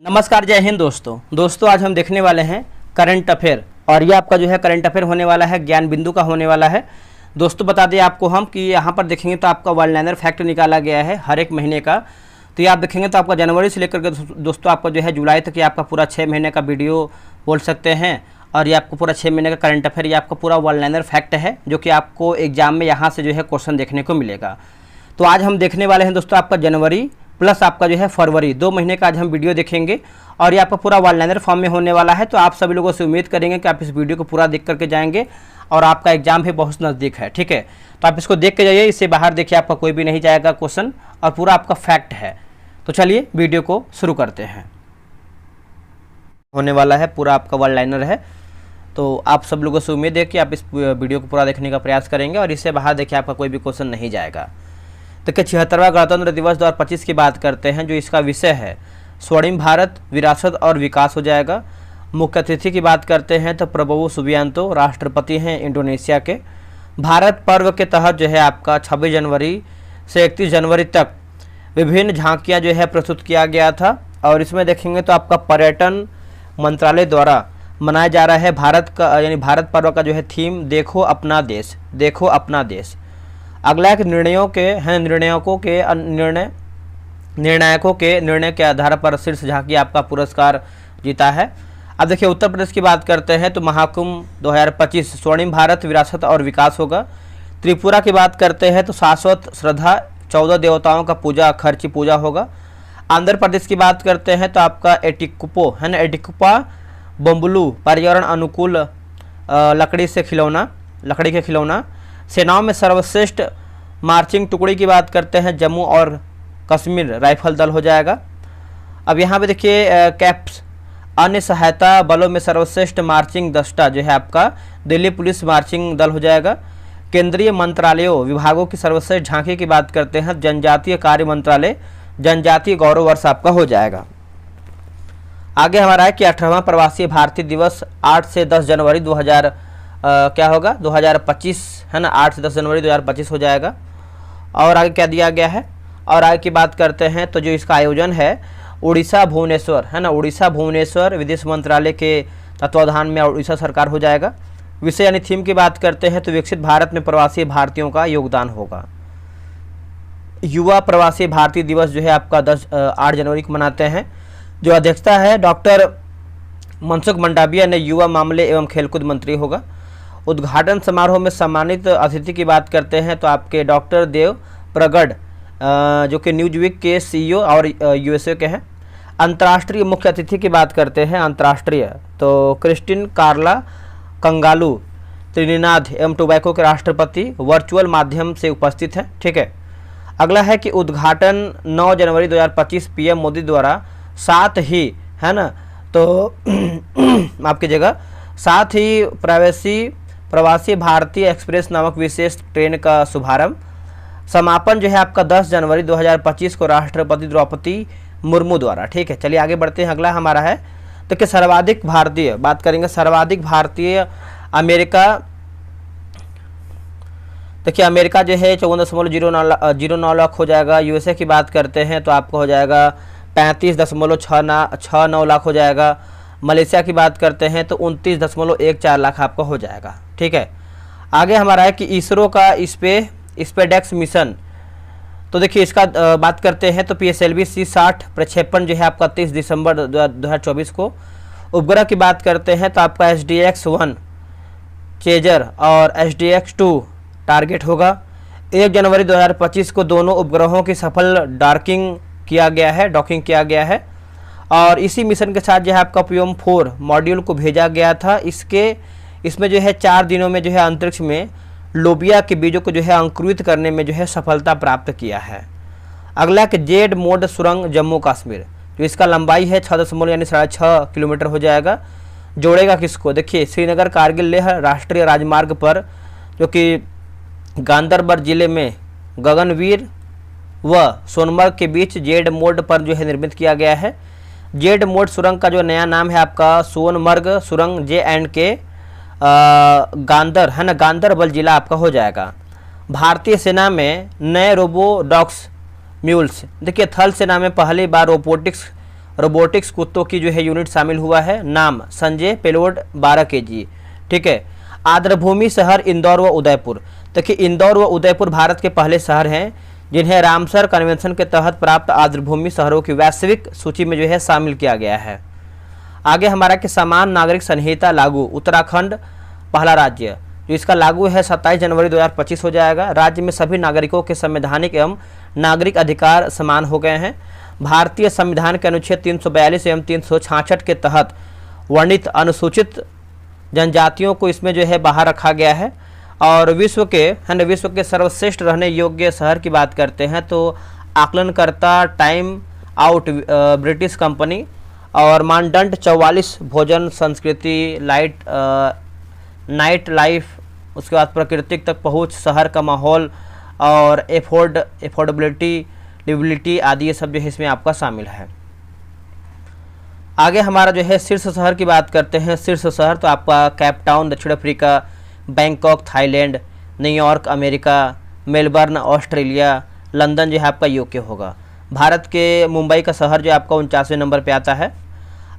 नमस्कार, जय हिंद दोस्तों आज हम देखने वाले हैं करंट अफेयर। और ये आपका जो है करंट अफेयर होने वाला है, ज्ञान बिंदु का होने वाला है। दोस्तों बता दें आपको हम कि यहाँ पर देखेंगे तो आपका वर्ल्ड लाइनर फैक्ट निकाला गया है हर एक महीने का। तो ये आप देखेंगे तो आपका जनवरी से लेकर के दोस्तों आपका जो है जुलाई तक ये आपका पूरा 6 महीने का वीडियो बोल सकते हैं। और ये आपको पूरा 6 महीने का करंट अफेयर, ये आपका पूरा वर्ल्ड लाइनर फैक्ट है जो कि आपको एग्जाम में यहाँ से जो है क्वेश्चन देखने को मिलेगा। तो आज हम देखने वाले हैं दोस्तों आपका जनवरी प्लस आपका जो है फरवरी, 2 महीने का आज हम वीडियो देखेंगे। और ये आपका पूरा वर्ल्ड लाइनर फॉर्म में होने वाला है। तो आप सभी लोगों से उम्मीद करेंगे कि आप इस वीडियो को पूरा देख करके जाएंगे और आपका एग्जाम भी बहुत नज़दीक है, ठीक है। तो आप इसको देख के जाइए, इससे बाहर देखिए आपका कोई भी नहीं जाएगा क्वेश्चन, और पूरा आपका फैक्ट है। तो चलिए वीडियो को शुरू करते हैं। होने वाला है पूरा आपका वर्ल्ड लाइनर है। तो आप सब लोगों से उम्मीद है कि आप इस वीडियो को पूरा देखने का प्रयास करेंगे और इससे बाहर देखिए आपका कोई भी क्वेश्चन नहीं जाएगा। देखिए 76वां गणतंत्र दिवस 2025 की बात करते हैं, जो इसका विषय है स्वर्णिम भारत, विरासत और विकास हो जाएगा। मुख्य अतिथि की बात करते हैं तो प्रबोवो सुबियांतो राष्ट्रपति हैं इंडोनेशिया के। भारत पर्व के तहत जो है आपका 26 जनवरी से 31 जनवरी तक विभिन्न झांकियां जो है प्रस्तुत किया गया था। और इसमें देखेंगे तो आपका पर्यटन मंत्रालय द्वारा मनाया जा रहा है भारत का, यानी भारत पर्व का जो है थीम देखो अपना देश, देखो अपना देश। अगला एक निर्णायकों के निर्णय के आधार पर शीर्ष झांकी आपका पुरस्कार जीता है। अब देखिए उत्तर प्रदेश की बात करते हैं तो महाकुंभ 2025 स्वर्णिम भारत, विरासत और विकास होगा। त्रिपुरा की बात करते हैं तो शाश्वत श्रद्धा, 14 देवताओं का पूजा, खर्ची पूजा होगा। आंध्र प्रदेश की बात करते हैं तो आपका एटिकुपो है ना, एटिकुपा बम्बुलू पर्यावरण अनुकूल लकड़ी के खिलौना। सेनाओं में सर्वश्रेष्ठ मार्चिंग टुकड़ी की बात करते हैं जम्मू और कश्मीर राइफल दल हो जाएगा। अब यहाँ पे देखिए कैप्स अन्य सहायता बलों में सर्वश्रेष्ठ मार्चिंग दस्ता जो है आपका दिल्ली पुलिस मार्चिंग दल हो जाएगा। केंद्रीय मंत्रालयों विभागों की सर्वश्रेष्ठ झांकी की बात करते हैं जनजातीय कार्य मंत्रालय जनजातीय गौरव वर्ष आपका हो जाएगा। आगे हमारा है कि 18वां प्रवासी भारतीय दिवस 8 से 10 जनवरी 2025 है ना, 8 से 10 जनवरी 2025 हो जाएगा। और आगे क्या दिया गया है, और आगे की बात करते हैं तो जो इसका आयोजन है उड़ीसा भुवनेश्वर है ना, उड़ीसा भुवनेश्वर विदेश मंत्रालय के तत्वाधान में उड़ीसा सरकार हो जाएगा। विषय यानी थीम की बात करते हैं तो विकसित भारत में प्रवासी भारतीयों का योगदान होगा। युवा प्रवासी भारतीय दिवस जो है आपका 8 जनवरी को मनाते हैं। जो अध्यक्षता है डॉक्टर मनसुख मंडाविया ने युवा मामले एवं खेलकूद मंत्री होगा। उद्घाटन समारोह में सम्मानित अतिथि की बात करते हैं तो आपके डॉक्टर देव प्रगढ़ जो कि न्यूज़वीक के सीईओ और यूएसए के हैं। अंतर्राष्ट्रीय मुख्य अतिथि की बात करते हैं अंतर्राष्ट्रीय तो क्रिस्टिन कार्ला कंगालू त्रिनिदाद एवं टोबैको के राष्ट्रपति वर्चुअल माध्यम से उपस्थित हैं, ठीक है। अगला है कि उद्घाटन 9 जनवरी 2025 पीएम मोदी द्वारा साथ ही है ना, तो आपकी जगह साथ ही प्रवासी भारतीय एक्सप्रेस नामक विशेष ट्रेन का शुभारंभ। समापन जो है आपका 10 जनवरी 2025 को राष्ट्रपति द्रौपदी मुर्मू द्वारा, ठीक है। चलिए आगे बढ़ते हैं। अगला हमारा है तो कि सर्वाधिक भारतीय बात करेंगे, सर्वाधिक भारतीय अमेरिका। देखिए अमेरिका जो है 54.09 लाख हो जाएगा। यूएसए की बात करते हैं तो आपको हो जाएगा 35.69 लाख हो जाएगा। मलेशिया की बात करते हैं तो 29.14 लाख आपका हो जाएगा, ठीक है। आगे हमारा है कि इसरो का स्पेसडेक्स मिशन, तो देखिए इसका बात करते हैं तो PSLV C60 प्रक्षेपण जो है आपका 30 दिसंबर 2024 को। उपग्रह की बात करते हैं तो आपका SDX-1 चेजर और SDX-2 टारगेट होगा। 1 जनवरी 2025 को दोनों उपग्रहों की सफल डॉकिंग किया गया है। और इसी मिशन के साथ जो है आपका POM4 मॉड्यूल को भेजा गया था। इसमें जो है 4 दिनों में जो है अंतरिक्ष में लोबिया के बीजों को जो है अंकुरित करने में जो है सफलता प्राप्त किया है। अगला कि जेड मोड सुरंग जम्मू कश्मीर, जो इसका लंबाई है 6.6 किलोमीटर हो जाएगा। जोड़ेगा किसको, देखिए श्रीनगर कारगिल लेह राष्ट्रीय राजमार्ग पर, जो कि गांदरबल जिले में गगनवीर व सोनमर्ग के बीच जेड मोड पर जो है निर्मित किया गया है। जेड मोड सुरंग का जो नया नाम है आपका सोनमर्ग सुरंग J&K गांदर है ना, गांदरबल जिला आपका हो जाएगा। भारतीय सेना में नए रोबोडॉक्स म्यूल्स, देखिए थल सेना में पहली बार रोबोटिक्स कुत्तों की जो है यूनिट शामिल हुआ है। नाम संजय, पेलोड 12 kg। ठीक है। आर्द्रभूमि शहर इंदौर व उदयपुर। देखिए इंदौर व उदयपुर भारत के पहले शहर हैं जिन्हें रामसर कन्वेंशन के तहत प्राप्त आर्द्रभूमि शहरों की वैश्विक सूची में जो है शामिल किया गया है। आगे हमारा कि समान नागरिक संहिता लागू। उत्तराखंड पहला राज्य जो इसका लागू है 27 जनवरी 2025 हो जाएगा। राज्य में सभी नागरिकों के संवैधानिक एवं नागरिक अधिकार समान हो गए हैं। भारतीय संविधान के अनुच्छेद 342 एवं 366 के तहत वर्णित अनुसूचित जनजातियों को इसमें जो है बाहर रखा गया है। और विश्व के सर्वश्रेष्ठ रहने योग्य शहर की बात करते हैं तो आकलनकर्ता टाइम आउट ब्रिटिश कंपनी और मानदंड 44 भोजन, संस्कृति, नाइट लाइफ, उसके बाद प्राकृतिक तक पहुंच, शहर का माहौल और एफोर्डेबिलिटी, लिविलिटी आदि ये सब जो है इसमें आपका शामिल है। आगे हमारा जो है शीर्ष शहर की बात करते हैं। शीर्ष शहर तो आपका कैप टाउन दक्षिण Africa, Bangkok Thailand, New York America, Melbourne Australia, London जो है आपका यूके होगा। भारत के मुंबई का शहर जो आपका 49वें नंबर पे आता है।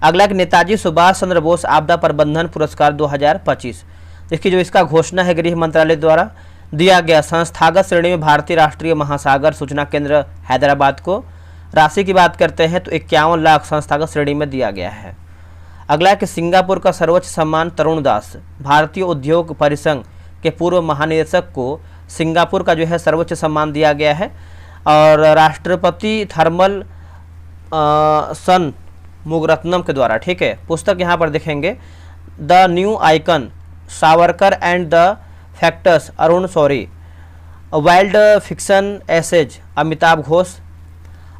अगला एक नेताजी सुभाष चंद्र बोस आपदा प्रबंधन पुरस्कार 2025। देखिए जो इसका घोषणा है गृह मंत्रालय द्वारा दिया गया। संस्थागत श्रेणी में भारतीय राष्ट्रीय महासागर सूचना केंद्र हैदराबाद को। राशि की बात करते हैं तो 51 लाख संस्थागत श्रेणी में दिया गया है। अगला कि सिंगापुर का सर्वोच्च सम्मान तरुण दास। भारतीय उद्योग परिसंघ के पूर्व महानिदेशक को सिंगापुर का जो है सर्वोच्च सम्मान दिया गया है। और राष्ट्रपति थर्मल सन मुगरत्नम के द्वारा। ठीक है। पुस्तक यहाँ पर देखेंगे the new icon, Savarkar and the factors, Arun Shourie. Wild fiction essays, Amitav Ghosh.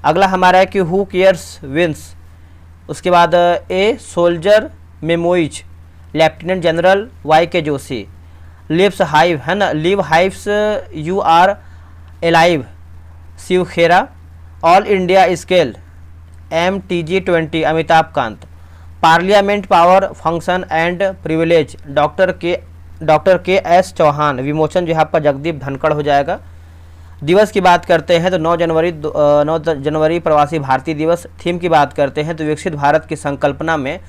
अगला हमारा है कि हु केयर्स विंस। उसके बाद a soldier memoirs, lieutenant general YK Joshi. Lives hive है ना, live hives you are alive, Shiv Khera. All India scale MTG20, Amitabh Kant. Parliament power function and privilege, doctor K S Chauhan. विमोचन जो है आपका जगदीप धनखड़ हो जाएगा। दिवस की बात करते हैं तो 9 जनवरी प्रवासी भारतीय दिवस। थीम की बात करते हैं तो विकसित भारत की संकल्पना में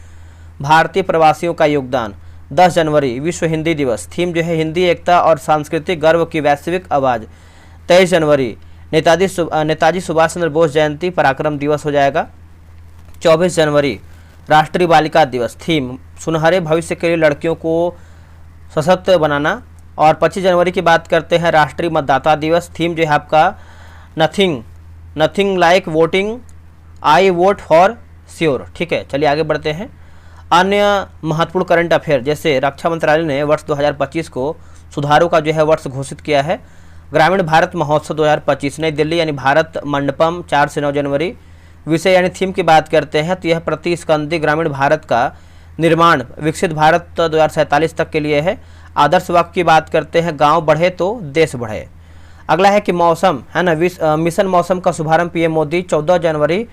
भारतीय प्रवासियों का योगदान। 10 जनवरी विश्व हिंदी दिवस। थीम जो है हिंदी एकता और सांस्कृतिक गर्व की वैश्विक आवाज़। 23 जनवरी नेताजी सुभाष चंद्र बोस जयंती पराक्रम दिवस हो जाएगा। 24 जनवरी राष्ट्रीय बालिका दिवस। थीम सुनहरे भविष्य के लिए लड़कियों को सशक्त बनाना। और 25 जनवरी की बात करते हैं राष्ट्रीय मतदाता दिवस। थीम जो है आपका nothing like voting, I vote for sure. ठीक है। चलिए आगे बढ़ते हैं। अन्य महत्वपूर्ण करंट अफेयर जैसे रक्षा मंत्रालय ने वर्ष 2025 को सुधारों का जो है वर्ष घोषित किया है। ग्रामीण भारत महोत्सव 2025 नई दिल्ली यानी भारत मंडपम 4 से 9 जनवरी। विषय यानी थीम की बात करते हैं तो यह प्रतिस्कंदी ग्रामीण भारत का निर्माण विकसित भारत 2047 तक के लिए है। आदर्श वाक्य की बात करते हैं गांव बढ़े तो देश बढ़े। अगला है कि मौसम है ना, मिशन मौसम का शुभारंभ PM मोदी 14 जनवरी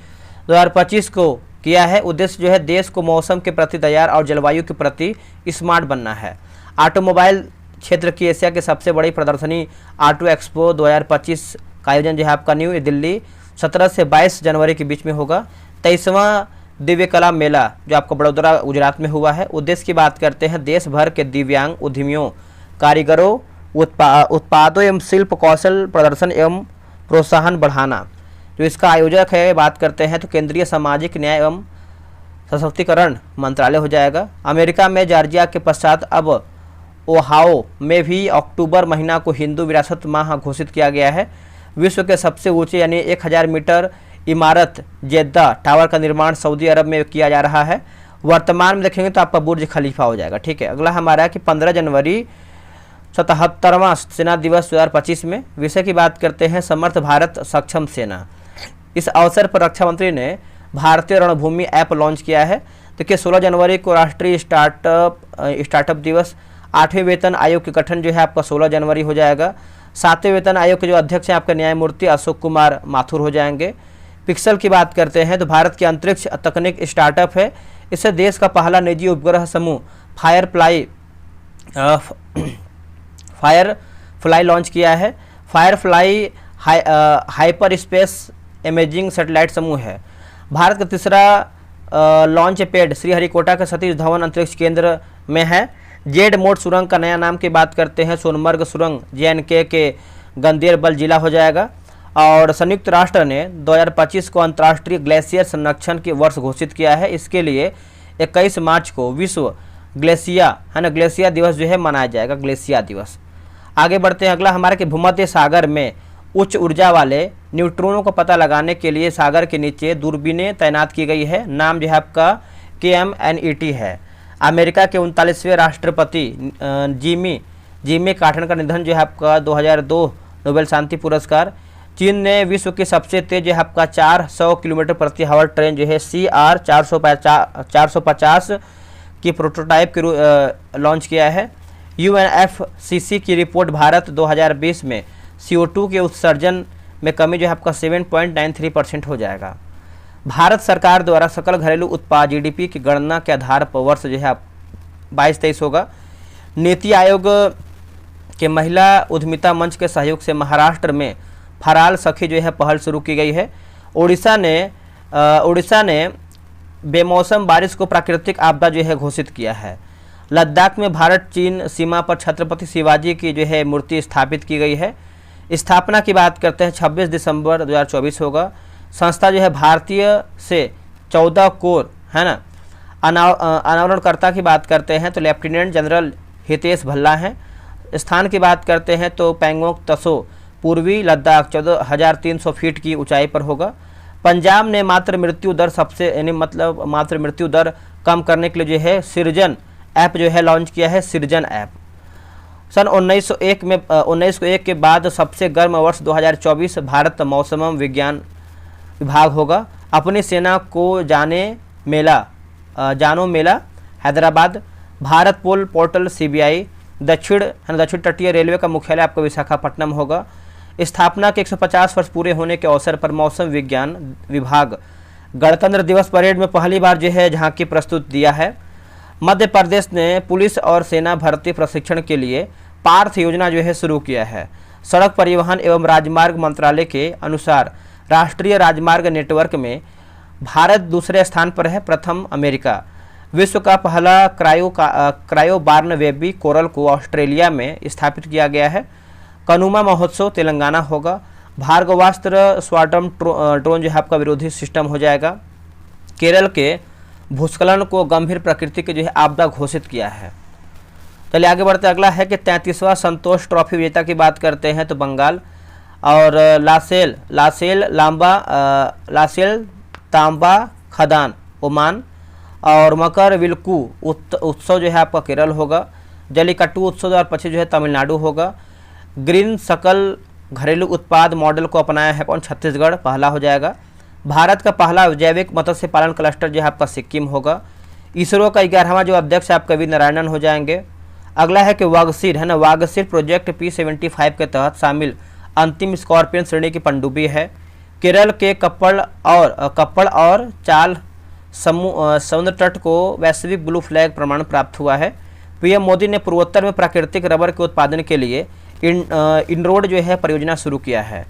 2025 को किया है। उद्देश्य जो है देश को मौसम के प्रति तैयार और जलवायु के प्रति स्मार्ट बनना है। ऑटोमोबाइल क्षेत्र की एशिया की सबसे बड़ी प्रदर्शनी ऑटो एक्सपो 2025 का आयोजन जो है आपका न्यू दिल्ली 17 से 22 जनवरी के बीच में होगा। 23वां दिव्य कला मेला जो आपको बड़ौदा गुजरात में हुआ है। उद्देश्य की बात करते हैं देश भर के दिव्यांग उद्यमियों, कारीगरों, उत्पादों एवं शिल्प कौशल प्रदर्शन एवं प्रोत्साहन बढ़ाना। जो इसका आयोजक है बात करते हैं तो केंद्रीय सामाजिक न्याय एवं सशक्तिकरण मंत्रालय हो जाएगा। अमेरिका में जॉर्जिया के पश्चात अब ओहाओ में भी अक्टूबर महीना को हिंदू विरासत माह घोषित किया गया है। विश्व के सबसे ऊंचे यानी 1000 मीटर इमारत जेद्दा टावर का निर्माण सऊदी अरब में किया जा रहा है। वर्तमान में देखेंगे तो आपका बुर्ज खलीफा हो जाएगा। ठीक है। अगला हमारा है कि 15 जनवरी 77वां सेना दिवस 2025 में। विषय की बात करते हैं समर्थ भारत सक्षम सेना। इस अवसर पर रक्षा मंत्री ने भारतीय रणभूमि ऐप लॉन्च किया है। देखिए 16 जनवरी को राष्ट्रीय स्टार्टअप दिवस। 8वें वेतन आयोग के गठन जो है आपका 16 जनवरी हो जाएगा। 7वें वेतन आयोग के जो अध्यक्ष हैं आपके न्यायमूर्ति अशोक कुमार माथुर हो जाएंगे। पिक्सल की बात करते हैं तो भारत की अंतरिक्ष तकनीक स्टार्टअप है। इससे देश का पहला निजी उपग्रह समूह फायरफ्लाई लॉन्च किया है। Firefly hyper space imaging satellite समूह है। भारत का तीसरा लॉन्च पैड श्रीहरिकोटा के सतीश धवन अंतरिक्ष केंद्र में है। जेड मोड सुरंग का नया नाम की बात करते हैं सोनमर्ग सुरंग JNK के गंदेरबल जिला हो जाएगा। और संयुक्त राष्ट्र ने 2025 को अंतर्राष्ट्रीय ग्लेशियर संरक्षण के वर्ष घोषित किया है। इसके लिए 21 मार्च को विश्व ग्लेशिया दिवस जो है मनाया जाएगा, ग्लेशिया दिवस। आगे बढ़ते हैं, अगला हमारे के भूमध्य सागर में उच्च ऊर्जा वाले न्यूट्रॉनों को पता लगाने के लिए सागर के नीचे दूरबीनें तैनात की गई है। नाम जो है आपका KMNET है। अमेरिका के 39वें राष्ट्रपति जिमी कार्टर का निधन जो है आपका 2002 नोबेल शांति पुरस्कार। चीन ने विश्व की सबसे तेज जो है आपका 400 किलोमीटर प्रति हावर ट्रेन जो है CR 450 की प्रोटोटाइप की लॉन्च किया है। UNFCCC की रिपोर्ट भारत 2020 में CO2 के उत्सर्जन में कमी जो है आपका 7.93% हो जाएगा। भारत सरकार द्वारा सकल घरेलू उत्पाद GDP की गणना के आधार पर वर्ष जो है 22-23 होगा। नीति आयोग के महिला उद्यमिता मंच के सहयोग से महाराष्ट्र में फराल सखी जो है पहल शुरू की गई है। उड़ीसा ने बेमौसम बारिश को प्राकृतिक आपदा जो है घोषित किया है। लद्दाख में भारत चीन सीमा पर छत्रपति शिवाजी की जो है मूर्ति स्थापित की गई है। स्थापना की बात करते हैं 26 दिसंबर 2024 होगा। संस्था जो है भारतीय से 14 कोर है ना। अनावरणकर्ता की बात करते हैं तो लेफ्टिनेंट जनरल हितेश भल्ला हैं। स्थान की बात करते हैं तो पैंगोंग तसो पूर्वी लद्दाख 14,300 फीट की ऊंचाई पर होगा। पंजाब ने मातृ मृत्यु दर कम करने के लिए जो है सृजन ऐप जो है लॉन्च किया है, सृजन ऐप। सन 1901 के बाद सबसे गर्म वर्ष 2024 भारत मौसम विज्ञान विभाग होगा। अपनी सेना को जानो मेला हैदराबाद। भारत पोर्टल CBI दक्षिण तटीय रेलवे का मुख्यालय आपका विशाखापट्टनम होगा। स्थापना के 150 वर्ष पूरे होने के अवसर पर मौसम विज्ञान विभाग गणतंत्र दिवस परेड में पहली बार जो है झांकी प्रस्तुत दिया है। मध्य प्रदेश ने पुलिस और सेना भर्ती प्रशिक्षण के लिए पार्थ योजना जो है शुरू किया है। सड़क परिवहन एवं राजमार्ग मंत्रालय के अनुसार राष्ट्रीय राजमार्ग नेटवर्क में भारत दूसरे स्थान पर है, प्रथम अमेरिका। विश्व का पहला क्रायो बार्न बेबी कोरल को ऑस्ट्रेलिया में स्थापित किया गया है। कनुमा महोत्सव तेलंगाना होगा। भार्गवास्त्र स्वाटम ड्रोन जो है आपका विरोधी सिस्टम हो जाएगा। केरल के भूस्खलन को गंभीर प्रकृति के जो है आपदा घोषित किया है। चलिए आगे बढ़ते, अगला है कि 33वां संतोष ट्रॉफी विजेता की बात करते हैं तो बंगाल। और लासेल तांबा खदान ओमान। और मकर विलकू उत्सव जो है आपका केरल होगा। जलीकट्टू उत्सव 2025 जो है तमिलनाडु होगा। ग्रीन सकल घरेलू उत्पाद मॉडल को अपनाया है कौन, छत्तीसगढ़ पहला हो जाएगा। भारत का पहला जैविक मत्स्य पालन क्लस्टर जो है आपका सिक्किम होगा। इसरो का 11वां जो अध्यक्ष आपका वी नारायणन हो जाएंगे। अगला है कि वागसीर है ना, वागसीर प्रोजेक्ट P75 के तहत शामिल अंतिम स्कॉर्पियन श्रेणी की पनडुब्बी है। केरल के कप्पड़ और चाल समुद्र तट को वैश्विक ब्लू फ्लैग प्रमाण प्राप्त हुआ है। PM मोदी ने पूर्वोत्तर में प्राकृतिक रबर के उत्पादन के लिए इनरोड जो है परियोजना शुरू किया है।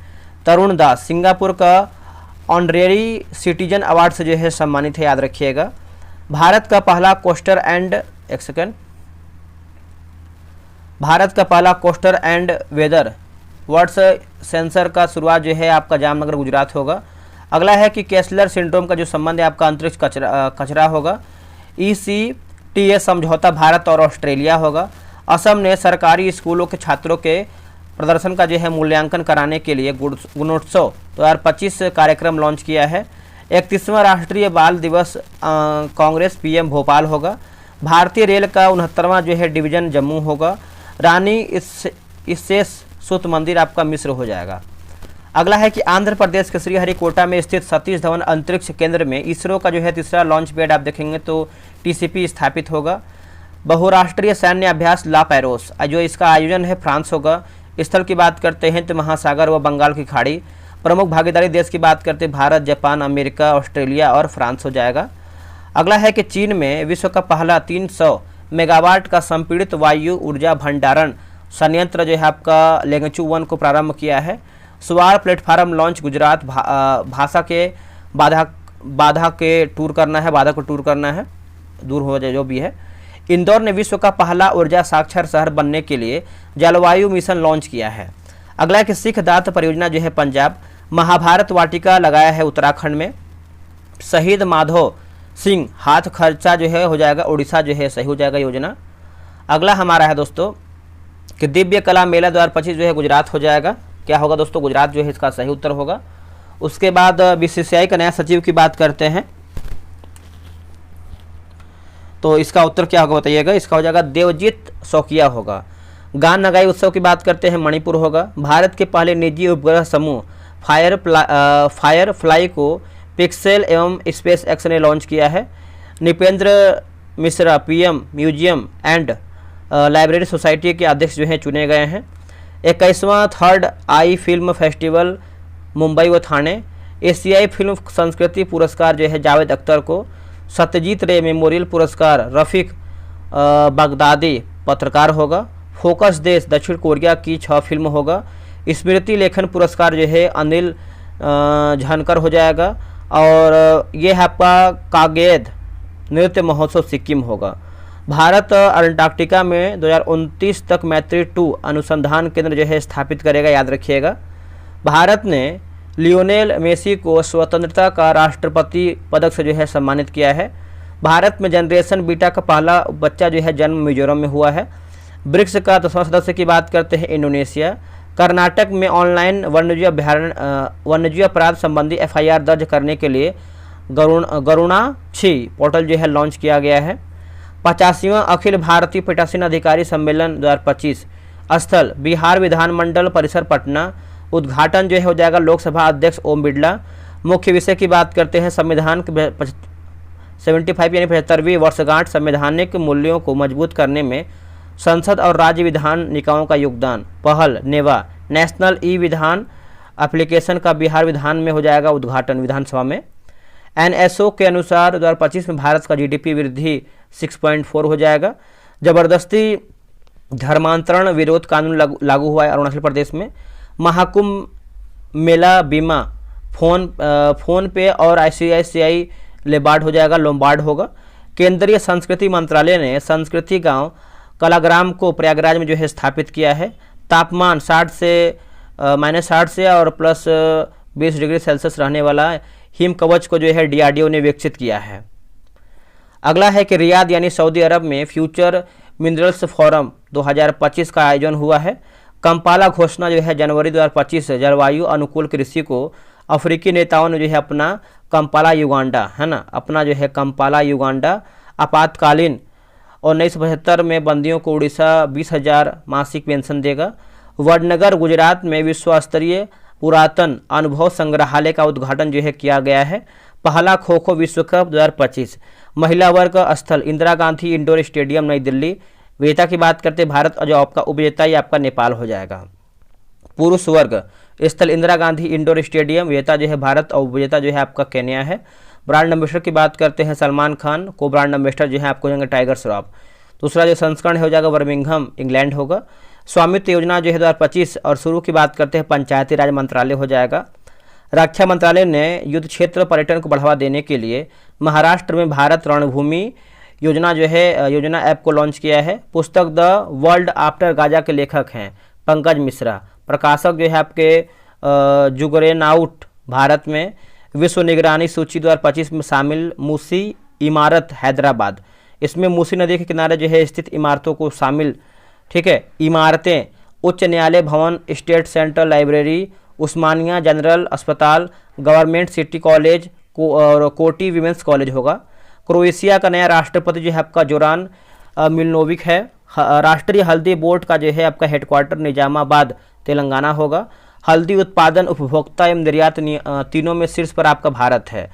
तरुण दास सिंगापुर का ऑनरेरी सिटीजन अवार्ड से जो है सम्मानित है, याद रखिएगा। भारत का पहला coaster and weather words sensor का शुरुआत जो है आपका जामनगर गुजरात होगा। अगला है कि केसलर सिंड्रोम का जो संबंध है आपका अंतरिक्ष कचरा होगा। ECTA समझौता भारत और ऑस्ट्रेलिया होगा। असम ने सरकारी स्कूलों के छात्रों के प्रदर्शन का जो है मूल्यांकन कराने के लिए गुणोत्सव 2025 कार्यक्रम लॉन्च किया है। 31वां राष्ट्रीय बाल दिवस कांग्रेस PM भोपाल होगा। भारतीय रेल का 69वां जो है डिवीजन जम्मू होगा। रानी इसेस सुत मंदिर आपका मिस्र हो जाएगा। अगला है कि आंध्र प्रदेश के श्रीहरिकोटा में स्थित सतीश धवन अंतरिक्ष केंद्र में इसरो का जो है तीसरा लॉन्च पैड आप देखेंगे तो TCP स्थापित होगा। बहुराष्ट्रीय सैन्य अभ्यास ला पैरोस जो इसका आयोजन है फ्रांस होगा। स्थल की बात करते हैं तो महासागर व बंगाल की खाड़ी। प्रमुख भागीदारी देश की बात करते हैं भारत, जापान, अमेरिका, ऑस्ट्रेलिया और फ्रांस हो जाएगा। अगला है कि चीन में विश्व का पहला 300 मेगावाट का संपीड़ित वायु ऊर्जा भंडारण संयंत्र जो है आपका लेंगचू 1 को प्रारंभ किया है। स्वार प्लेटफार्म लॉन्च गुजरात। भाषा के बाधा के टूर करना है, बाधा को टूर करना है, दूर हो जाए जो भी है। इंदौर ने विश्व का पहला ऊर्जा साक्षर शहर बनने के लिए जलवायु मिशन लॉन्च किया है। अगला है कि सिख दात परियोजना जो है पंजाब, महाभारत वाटिका लगाया है उत्तराखंड में, शहीद माधव सिंह हाथ खर्चा जो है हो जाएगा उड़ीसा जो है सही हो जाएगा योजना। अगला हमारा है दोस्तों कि दिव्य कला मेला 2025 जो है गुजरात हो जाएगा। क्या होगा दोस्तों? गुजरात जो है इसका सही उत्तर होगा। उसके बाद बीसीसीआई का नया सचिव की बात करते हैं, तो इसका उत्तर क्या होगा बताइएगा? इसका हो जाएगा देवजीत शौकिया होगा। गान नगाई उत्सव की बात करते हैं, मणिपुर होगा। भारत के पहले निजी उपग्रह समूह फायर फ्लाई को पिक्सेल एवं स्पेस एक्स ने लॉन्च किया है। Nripendra Mishra PM museum and library society के अध्यक्ष जो हैं चुने गए हैं। 21वां third eye film festival Mumbai व ठाणे। एशियाई फिल्म संस्कृति पुरस्कार जो है जावेद अख्तर को। सत्यजीत रे मेमोरियल पुरस्कार रफ़ीक बगदादी पत्रकार होगा। फोकस देश दक्षिण कोरिया की 6 फिल्म होगा। स्मृति लेखन पुरस्कार जो है अनिल झनकर हो जाएगा। और ये है आपका कागेद नृत्य महोत्सव सिक्किम होगा। भारत अंटार्कटिका में 2029 तक मैत्री 2 अनुसंधान केंद्र जो है स्थापित करेगा, याद रखिएगा। भारत ने लियोनेल मेसी को स्वतंत्रता का राष्ट्रपति पदक से जो है सम्मानित किया है। भारत में जनरेशन बीटा का पहला बच्चा जो है जन्म मिजोरम में हुआ है। ब्रिक्स का 10वां सदस्य की बात करते हैं, इंडोनेशिया। कर्नाटक में ऑनलाइन वन्यजीव अपराध संबंधी एफआईआर दर्ज करने के लिए गरुणाक्षी पोर्टल जो है लॉन्च किया गया है। 85वां अखिल भारतीय पीठासीन अधिकारी सम्मेलन 2025 स्थल बिहार विधानमंडल परिसर पटना। उद्घाटन जो है हो जाएगा लोकसभा अध्यक्ष ओम बिरला। मुख्य विषय की बात करते हैं, संविधान के 75 यानी 75वीं वर्षगांठ, संवैधानिक मूल्यों को मजबूत करने में संसद और राज्य विधान निकायों का योगदान। पहल नेवा नेशनल ई विधान एप्लीकेशन का बिहार विधान में हो जाएगा उद्घाटन विधानसभा में। एनएसओ के अनुसार 2025 में भारत का जीडीपी वृद्धि 6.4 हो जाएगा। जबरदस्ती धर्मांतरण विरोध कानून लागू हुआ है अरुणाचल प्रदेश में। महाकुंभ मेला बीमा फोन पे और आईसीआईसीआई लेबार्ड हो जाएगा, लोम्बार्ड होगा। केंद्रीय संस्कृति मंत्रालय ने संस्कृति गांव कलाग्राम को प्रयागराज में जो है स्थापित किया है। तापमान -60 से और +20 डिग्री सेल्सियस रहने वाला हिम कवच को जो है डीआरडीओ ने विकसित किया है। अगला है कि रियाद यानी सऊदी अरब में फ्यूचर मिनरल्स फोरम 2025 का आयोजन हुआ है। कंपाला घोषणा जो है जनवरी 2025 जलवायु अनुकूल कृषि को अफ्रीकी नेताओं ने जो है अपना कंपाला युगांडा है ना, अपना जो है कंपाला युगांडा आपातकालीन। 1975 में बंदियों को उड़ीसा 20,000 मासिक पेंशन देगा। वडनगर गुजरात में विश्व स्तरीय पुरातन अनुभव संग्रहालय का उद्घाटन जो है किया गया है। पहला खो खो विश्व कप 2025 महिला वर्ग स्थल इंदिरा गांधी इंडोर स्टेडियम नई दिल्ली। विजेता की बात करते भारत और जो आपका उपविजेता ये आपका नेपाल हो जाएगा। पुरुष वर्ग स्थल इंदिरा गांधी इंडोर स्टेडियम, विजेता जो है भारत और उपविजेता जो है आपका केन्या है। ब्रांड एम्बेसडर की बात करते हैं सलमान खान, को ब्रांड एम्बेसडर जो है आपको होंगे टाइगर श्रॉफ। दूसरा जो संस्करण हो जाएगा बर्मिंघम इंग्लैंड होगा। स्वामित्व योजना जो है 2025 और शुरू की बात करते हैं पंचायती राज मंत्रालय हो जाएगा। रक्षा मंत्रालय ने युद्ध क्षेत्र पर्यटन को बढ़ावा देने के लिए महाराष्ट्र में भारत रणभूमि योजना जो है योजना ऐप को लॉन्च किया है। पुस्तक द वर्ल्ड आफ्टर गाजा के लेखक हैं पंकज मिश्रा। प्रकाशक जो है आपके जुगरेनाउट। भारत में विश्व निगरानी सूची 2025 में शामिल मूसी इमारत हैदराबाद। इसमें मूसी नदी के किनारे जो है स्थित इमारतों को शामिल, ठीक है। इमारतें उच्च न्यायालय भवन, स्टेट सेंट्रल लाइब्रेरी, उस्मानिया जनरल अस्पताल, गवर्नमेंट सिटी कॉलेज और कोटी विमेंस कॉलेज होगा। क्रोएशिया का नया राष्ट्रपति जो है आपका जोरान मिलनोविक है। राष्ट्रीय हल्दी बोर्ड का जो है आपका हेडक्वार्टर निजामाबाद तेलंगाना होगा। हल्दी उत्पादन, उपभोक्ता एवं निर्यात तीनों में शीर्ष पर आपका भारत है।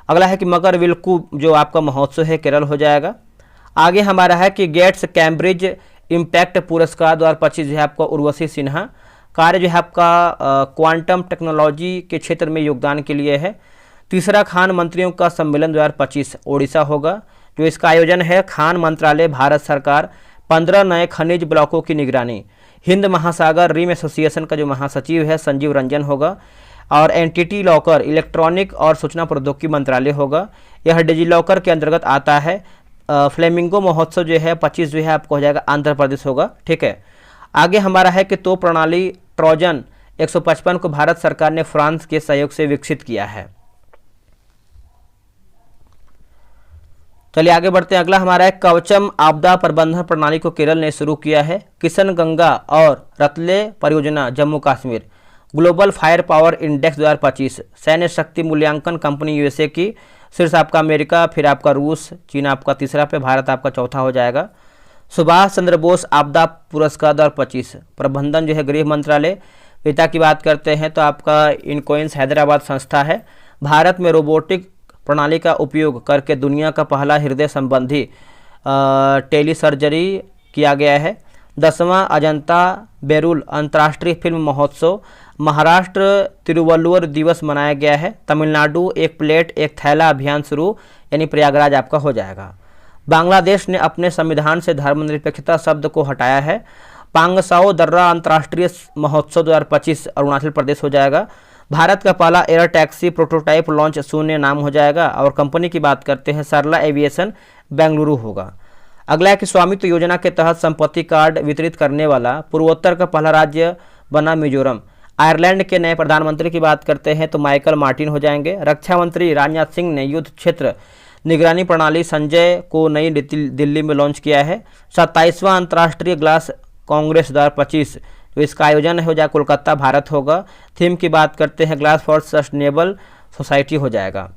अगला है कि मकर विलकू जो आपका महोत्सव है केरल हो जाएगा। आगे हमारा है कि गेट्स कैम्ब्रिज इम्पैक्ट पुरस्कार 2025 जो है आपका उर्वशी सिन्हा। कार्य जो है आपका क्वांटम टेक्नोलॉजी के क्षेत्र में योगदान के लिए है। तीसरा खान मंत्रियों का सम्मेलन 2025 ओडिशा होगा। जो इसका आयोजन है खान मंत्रालय भारत सरकार। 15 नए खनिज ब्लॉकों की निगरानी। हिंद महासागर रिम एसोसिएशन का जो महासचिव है संजीव रंजन होगा। और एंटिटी लॉकर इलेक्ट्रॉनिक और सूचना प्रौद्योगिकी मंत्रालय होगा, यह डिजी लॉकर के अंतर्गत आता है। फ्लेमिंगो महोत्सव जो है 25 जो है आपको हो जाएगा आंध्र प्रदेश होगा। ठीक है, आगे हमारा है कि तो प्रणाली ट्रोजन 155 को भारत सरकार ने फ्रांस के सहयोग से विकसित किया है। चलिए आगे बढ़ते हैं। अगला हमारा है कवचम आपदा प्रबंधन प्रणाली को केरल ने शुरू किया है। किशन गंगा और रतले परियोजना Jammu Kashmir. Global fire power index 2025 सैन्य शक्ति मूल्यांकन कंपनी यूएसए की, शीर्ष आपका अमेरिका, फिर आपका रूस, चीन आपका तीसरा पे, भारत आपका चौथा हो जाएगा। सुभाष चंद्र बोस आपदा पुरस्कार 2025 प्रबंधन जो है गृह मंत्रालय। पिता की बात करते हैं तो आपका इनकोइंस हैदराबाद संस्था है। भारत में रोबोटिक प्रणाली का उपयोग करके दुनिया का पहला हृदय संबंधी टेली सर्जरी किया गया है। 10वां अजंता बेरुल अंतर्राष्ट्रीय फिल्म महोत्सव महाराष्ट्र तिरुवल्लुवर दिवस मनाया गया है। तमिलनाडु एक प्लेट एक थैला अभियान शुरू, यानी प्रयागराज आपका हो जाएगा। बांग्लादेश ने अपने संविधान से धर्मनिरपेक्षता शब्द को हटाया है। पांगसाओ दर्रा अंतर्राष्ट्रीय महोत्सव 2025 अरुणाचल प्रदेश हो जाएगा। भारत का पहला एयर टैक्सी प्रोटोटाइप लॉन्च शून्य नाम हो जाएगा। और कंपनी की बात करते हैं सरला एविएशन बेंगलुरु होगा। अगला है कि स्वामित्व योजना के तहत संपत्ति कार्ड वितरित करने वाला पूर्वोत्तर का पहला राज्य बना मिजोरम। आयरलैंड के नए प्रधानमंत्री की बात करते हैं तो माइकल मार्टिन हो जाएंगे। रक्षा मंत्री राजनाथ सिंह ने युद्ध क्षेत्र निगरानी प्रणाली संजय को नई दिल्ली में लॉन्च किया है। 27वां अंतर्राष्ट्रीय ग्लास कांग्रेस 2025 तो इसका आयोजन हो जाए कोलकाता भारत होगा। थीम की बात करते हैं ग्लास फॉर सस्टेनेबल सोसाइटी हो जाएगा।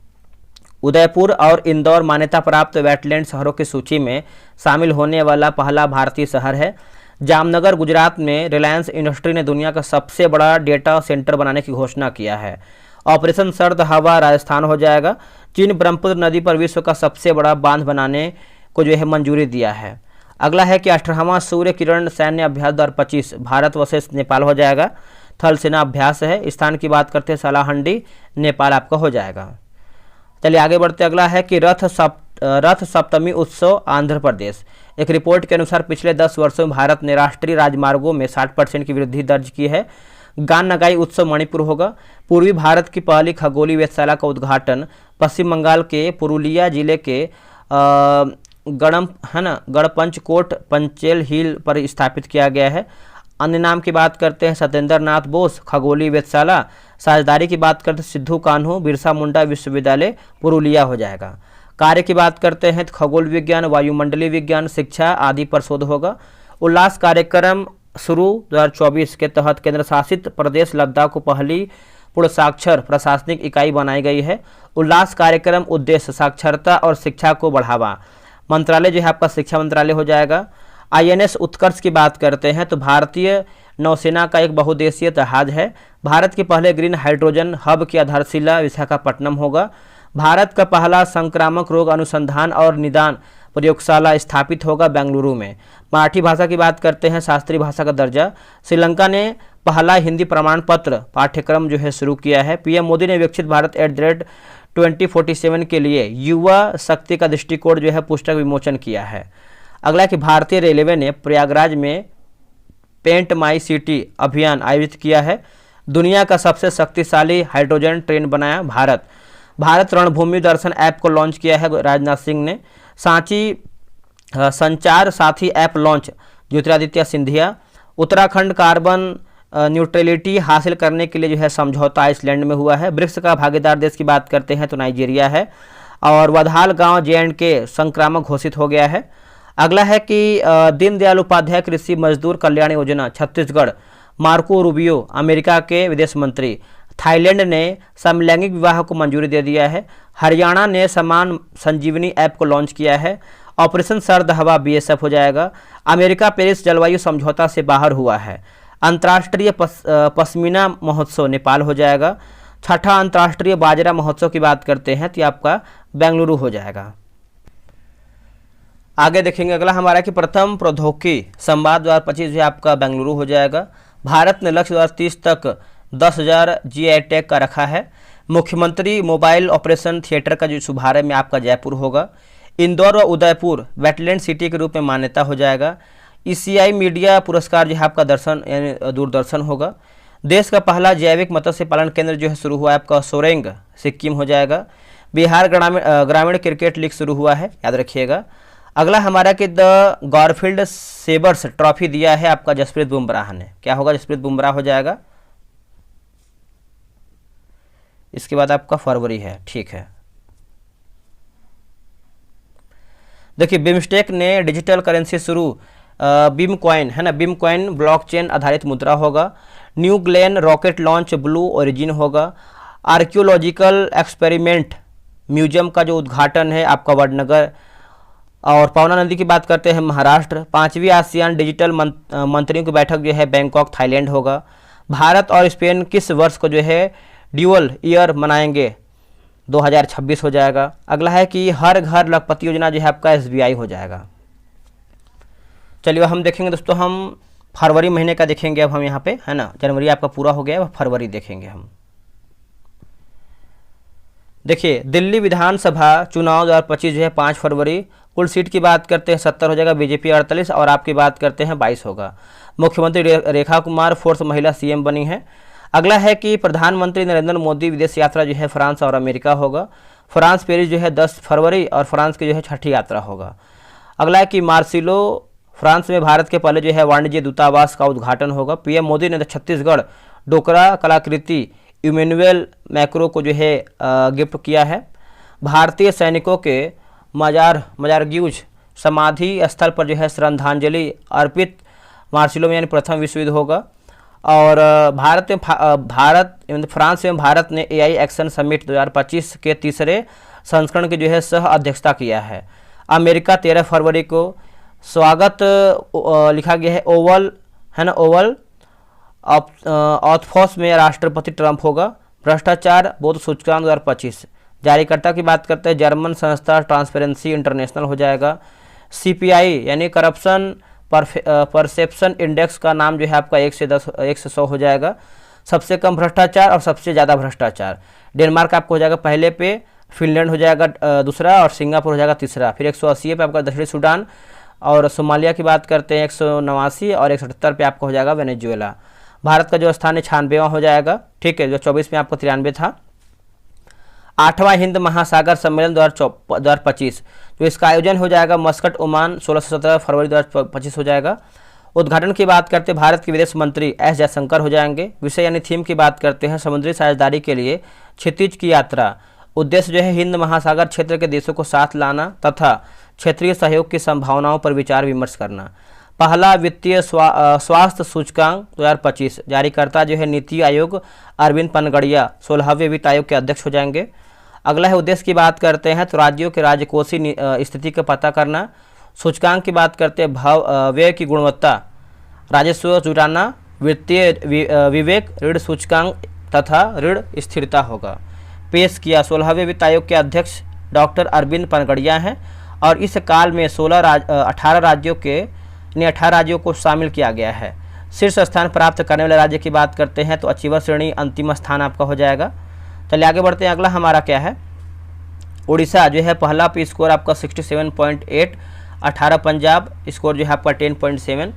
उदयपुर और इंदौर मान्यता प्राप्त वेटलैंड शहरों की सूची में शामिल होने वाला पहला भारतीय शहर है। जामनगर गुजरात में रिलायंस इंडस्ट्री ने दुनिया का सबसे बड़ा डेटा सेंटर बनाने की घोषणा किया है। ऑपरेशन सर्द हवा राजस्थान हो जाएगा। चीन ब्रह्मपुत्र नदी पर विश्व का सबसे बड़ा बांध बनाने को जो है मंजूरी दिया है। अगला है कि 18वां सूर्य किरण सैन्य अभ्यास 2025 भारत वर्सेस नेपाल हो जाएगा। थल सेना अभ्यास है। स्थान की बात करते हैं सलाहंडी नेपाल आपका हो जाएगा। चलिए आगे बढ़ते। अगला है कि रथ सप्तमी उत्सव आंध्र प्रदेश। एक रिपोर्ट के अनुसार पिछले 10 वर्षों में भारत ने राष्ट्रीय राजमार्गों में 60% की वृद्धि दर्ज की है। गान नगाई उत्सव मणिपुर होगा। पूर्वी भारत की पहली खगोलीय वेधशाला का उद्घाटन पश्चिम बंगाल के पुरुलिया जिले के गणपंचकोट पंचेल हिल पर स्थापित किया गया है। अन्य नाम की बात करते हैं सत्येंद्र नाथ बोस खगोलीय वेधशाला। साझेदारी की बात करते हैं सिद्धू कान्हू बिरसा मुंडा विश्वविद्यालय पुरुलिया हो जाएगा। कार्य की बात करते हैं तो खगोल विज्ञान वायुमंडलीय विज्ञान शिक्षा आदि पर शोध होगा। उल्लास कार्यक्रम शुरू 2024 के तहत केंद्र शासित प्रदेश लद्दाख को पहली पूर्ण साक्षर प्रशासनिक इकाई बनाई गई है। उल्लास कार्यक्रम उद्देश्य साक्षरता और शिक्षा को बढ़ावा। मंत्रालय जो है आपका शिक्षा मंत्रालय हो जाएगा। आईएनएस उत्कर्ष की बात करते हैं तो भारतीय नौसेना का एक बहुउद्देशीय जहाज है। भारत के पहले ग्रीन हाइड्रोजन हब की आधारशिला विशाखापट्टनम होगा। भारत का पहला संक्रामक रोग अनुसंधान और निदान प्रयोगशाला स्थापित होगा बेंगलुरु में। मराठी भाषा की बात करते हैं शास्त्रीय भाषा का दर्जा। श्रीलंका ने पहला हिंदी प्रमाण पत्र पाठ्यक्रम जो है शुरू किया है। पीएम मोदी ने विकसित भारत @2047 के लिए युवा शक्ति का दृष्टिकोण जो है पुस्तक विमोचन किया है। अगला कि भारतीय रेलवे ने प्रयागराज में पेंट माई सिटी अभियान आयोजित किया है। दुनिया का सबसे शक्तिशाली हाइड्रोजन ट्रेन बनाया भारत रणभूमि दर्शन ऐप को लॉन्च किया है राजनाथ सिंह ने। सांची संचार साथी app launch Jyotiraditya Scindia. Uttarakhand carbon neutrality हासिल करने के लिए जो है समझौता आइसलैंड में हुआ है। ब्रिक्स का भागीदार देश की बात करते हैं तो नाइजीरिया है। और वधाल गांव JNK संक्रामक घोषित हो गया है। अगला है कि दीनदयाल उपाध्याय कृषि मजदूर Kalyan Yojana Chhattisgarh. Marco Rubio America के विदेश मंत्री। थाईलैंड ने समलैंगिक विवाह को मंजूरी दे दिया है। हरियाणा ने समान संजीवनी ऐप को लॉन्च किया है। ऑपरेशन सर्द हवा BSF हो जाएगा। अमेरिका पेरिस जलवायु समझौता से बाहर हुआ है। अंतर्राष्ट्रीय पश्मीना महोत्सव नेपाल हो जाएगा। छठा अंतर्राष्ट्रीय बाजरा महोत्सव की बात करते हैं तो आपका बेंगलुरु हो जाएगा। आगे देखेंगे अगला हमारा कि प्रथम प्रौद्योगिकी संवाद 2025 जो आपका बेंगलुरु हो जाएगा। भारत ने लक्ष्य 2030 तक 10,000 GI टैग का रखा है। मुख्यमंत्री मोबाइल ऑपरेशन थिएटर का जो शुभारंभ में आपका जयपुर होगा। इंदौर व उदयपुर वेटलैंड सिटी के रूप में मान्यता हो जाएगा। ECI मीडिया पुरस्कार जो है आपका दर्शन यानी दूरदर्शन होगा। देश का पहला जैविक मत्स्य पालन केंद्र जो है शुरू हुआ है आपका सोरेंग सिक्किम हो जाएगा। बिहार ग्रामीण क्रिकेट लीग शुरू हुआ है, याद रखिएगा। अगला हमारा कि द गॉरफील्ड सेबर्स ट्रॉफी दिया है आपका जसप्रीत बुमराह ने, क्या होगा, जसप्रीत बुमराह हो जाएगा। इसके बाद आपका फरवरी है, ठीक है। देखिए बिमस्टेक ने डिजिटल करेंसी शुरू, बीम कॉइन है ना, बीम कॉइन ब्लॉकचेन आधारित मुद्रा होगा। New Glenn rocket launch blue origin होगा। आर्कियोलॉजिकल एक्सपेरिमेंट म्यूजियम का जो उद्घाटन है आपका वडनगर। और पवना नदी की बात करते हैं महाराष्ट्र। 5वीं आसियान डिजिटल मंत्रियों की बैठक जो है बैंकॉक थाईलैंड होगा। भारत और स्पेन किस वर्ष को जो है ड्यूअल ईयर मनाएंगे, 2026 हो जाएगा। अगला है कि हर घर लखपति योजना जो है आपका SBI हो जाएगा। चलिए हम देखेंगे दोस्तों, हम फरवरी महीने का देखेंगे अब हम यहाँ पे, है ना। जनवरी आपका पूरा हो गया, अब फरवरी देखेंगे हम। देखिए दिल्ली विधानसभा चुनाव 2025 जो है 5 फरवरी। कुल सीट की बात करते हैं 70 हो जाएगा, बीजेपी 48 और आपकी बात करते हैं 22 होगा। मुख्यमंत्री रेखा कुमार फोर्थ महिला CM बनी है। अगला है कि प्रधानमंत्री नरेंद्र मोदी विदेश यात्रा जो है फ्रांस और अमेरिका होगा। फ्रांस पेरिस जो है 10 फरवरी और फ्रांस की जो है 6ठी यात्रा होगा। अगला है कि मार्सिलो फ्रांस में भारत के पहले जो है वाणिज्य दूतावास का उद्घाटन होगा। PM मोदी ने छत्तीसगढ़ डोकरा कलाकृति इमैनुअल मैक्रो को जो है गिफ्ट किया है। भारतीय सैनिकों के मजारग्यूज समाधि स्थल पर जो है श्रद्धांजलि अर्पित मार्सिलो में यानी प्रथम विश्व युद्ध होगा। और फ्रांस में भारत ने AI एक्शन समिट 2025 के तीसरे संस्करण की जो है सह अध्यक्षता किया है। अमेरिका 13 फरवरी को स्वागत लिखा गया है ओवल, है ना, ओवल ऑथफॉस में राष्ट्रपति ट्रंप होगा। भ्रष्टाचार बोध सूचकांक 2025 जारीकर्ता की बात करते हैं जर्मन संस्था ट्रांसपेरेंसी इंटरनेशनल हो जाएगा। CPI यानी करप्शन परसेप्शन इंडेक्स का नाम जो है आपका 1 से 100 हो जाएगा। सबसे कम भ्रष्टाचार और सबसे ज़्यादा भ्रष्टाचार डेनमार्क आपको हो जाएगा पहले पे, फिनलैंड हो जाएगा दूसरा और सिंगापुर हो जाएगा तीसरा। फिर 180 पे आपका दक्षिणी सूडान और सोमालिया की बात करते हैं 189 और 178 पे आपका हो जाएगा वेनेजुएला। भारत का जो स्थान है 96वां हो जाएगा, ठीक है, जो 24 में आपको 93 था। 8वां हिंद महासागर सम्मेलन 2025 जो इसका आयोजन हो जाएगा मस्कट ओमान 16 से 17 फरवरी 2025 हो जाएगा। उद्घाटन की बात करते हैं भारत के विदेश मंत्री S जयशंकर हो जाएंगे। विषय यानी थीम की बात करते हैं समुद्री साझेदारी के लिए क्षितिज की यात्रा। उद्देश्य जो है हिंद महासागर क्षेत्र के देशों को साथ लाना तथा क्षेत्रीय सहयोग की संभावनाओं पर विचार विमर्श करना। पहला वित्तीय स्वास्थ्य सूचकांक 2025 जारीकर्ता जो है नीति आयोग अरविंद पनगड़िया 16वें वित्त आयोग के अध्यक्ष हो जाएंगे। अगला है उद्देश्य की बात करते हैं तो राज्यों के राजकोषीय स्थिति का पता करना। सूचकांक की बात करते हैं व्यय की गुणवत्ता, राजस्व जुटाना, वित्तीय विवेक, ऋण सूचकांक तथा ऋण स्थिरता होगा। पेश किया 16वें वित्त आयोग के अध्यक्ष डॉक्टर अरविंद पनगड़िया हैं और इस काल में 18 राज्यों को शामिल किया गया है। शीर्ष स्थान प्राप्त करने वाले राज्य की बात करते हैं तो अचीवर श्रेणी अंतिम स्थान आपका हो जाएगा। चलिए आगे बढ़ते हैं। अगला हमारा क्या है, उड़ीसा जो है पहला पे स्कोर आपका 67.8, 18 पंजाब स्कोर जो है आपका 10.7,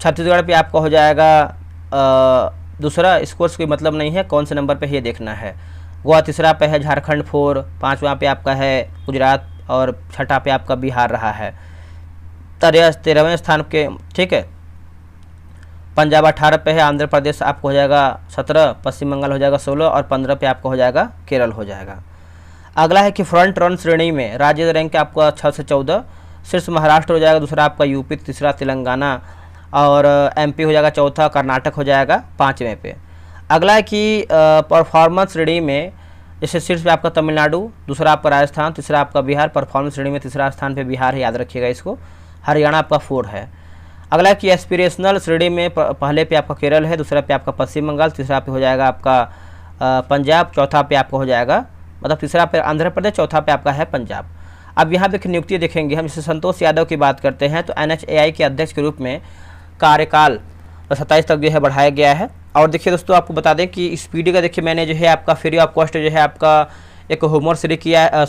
छत्तीसगढ़ पे आपका हो जाएगा दूसरा स्कोर कोई मतलब नहीं है कौन से नंबर पे ये देखना है। गोवा तीसरा पे है, झारखंड 4, 5वां पे आपका है गुजरात और 6ठा पे आपका बिहार रहा है। 13वें स्थान के, ठीक है, पंजाब 18 पे है, आंध्र प्रदेश आपको हो जाएगा 17, पश्चिम बंगाल हो जाएगा 16 और 15 पे आपको हो जाएगा केरल हो जाएगा। अगला है कि फ्रंट रन श्रेणी में राज्य रैंक आपका 6 से 14, शीर्ष महाराष्ट्र हो जाएगा, दूसरा आपका यूपी, तीसरा तेलंगाना और MP हो जाएगा चौथा, कर्नाटक हो जाएगा 5वें पे। अगला है कि परफॉर्मेंस श्रेणी में जैसे शीर्ष पे आपका तमिलनाडु, दूसरा आपका राजस्थान, तीसरा आपका बिहार। परफॉर्मेंस श्रेणी में तीसरा स्थान पे बिहार है, याद रखिएगा इसको। हरियाणा आपका 4 है। अगला कि एस्पिरेशनल श्रेणी में पहले पे आपका केरल है, दूसरा पे आपका पश्चिम बंगाल, तीसरा पे हो जाएगा आपका पंजाब, चौथा पे आपका हो जाएगा मतलब तीसरा पे आंध्र प्रदेश, चौथा पे आपका है पंजाब। अब यहाँ पे नियुक्ति देखेंगे हम, जैसे संतोष यादव की बात करते हैं तो NHAI के अध्यक्ष के रूप में कार्यकाल 27 तक जो है बढ़ाया गया है। और देखिए दोस्तों आपको बता दें कि इस वीडियो का देखिए मैंने जो है आपका फ्री ऑफ कॉस्ट जो है आपका एक होमवर्क सीरीज किया है,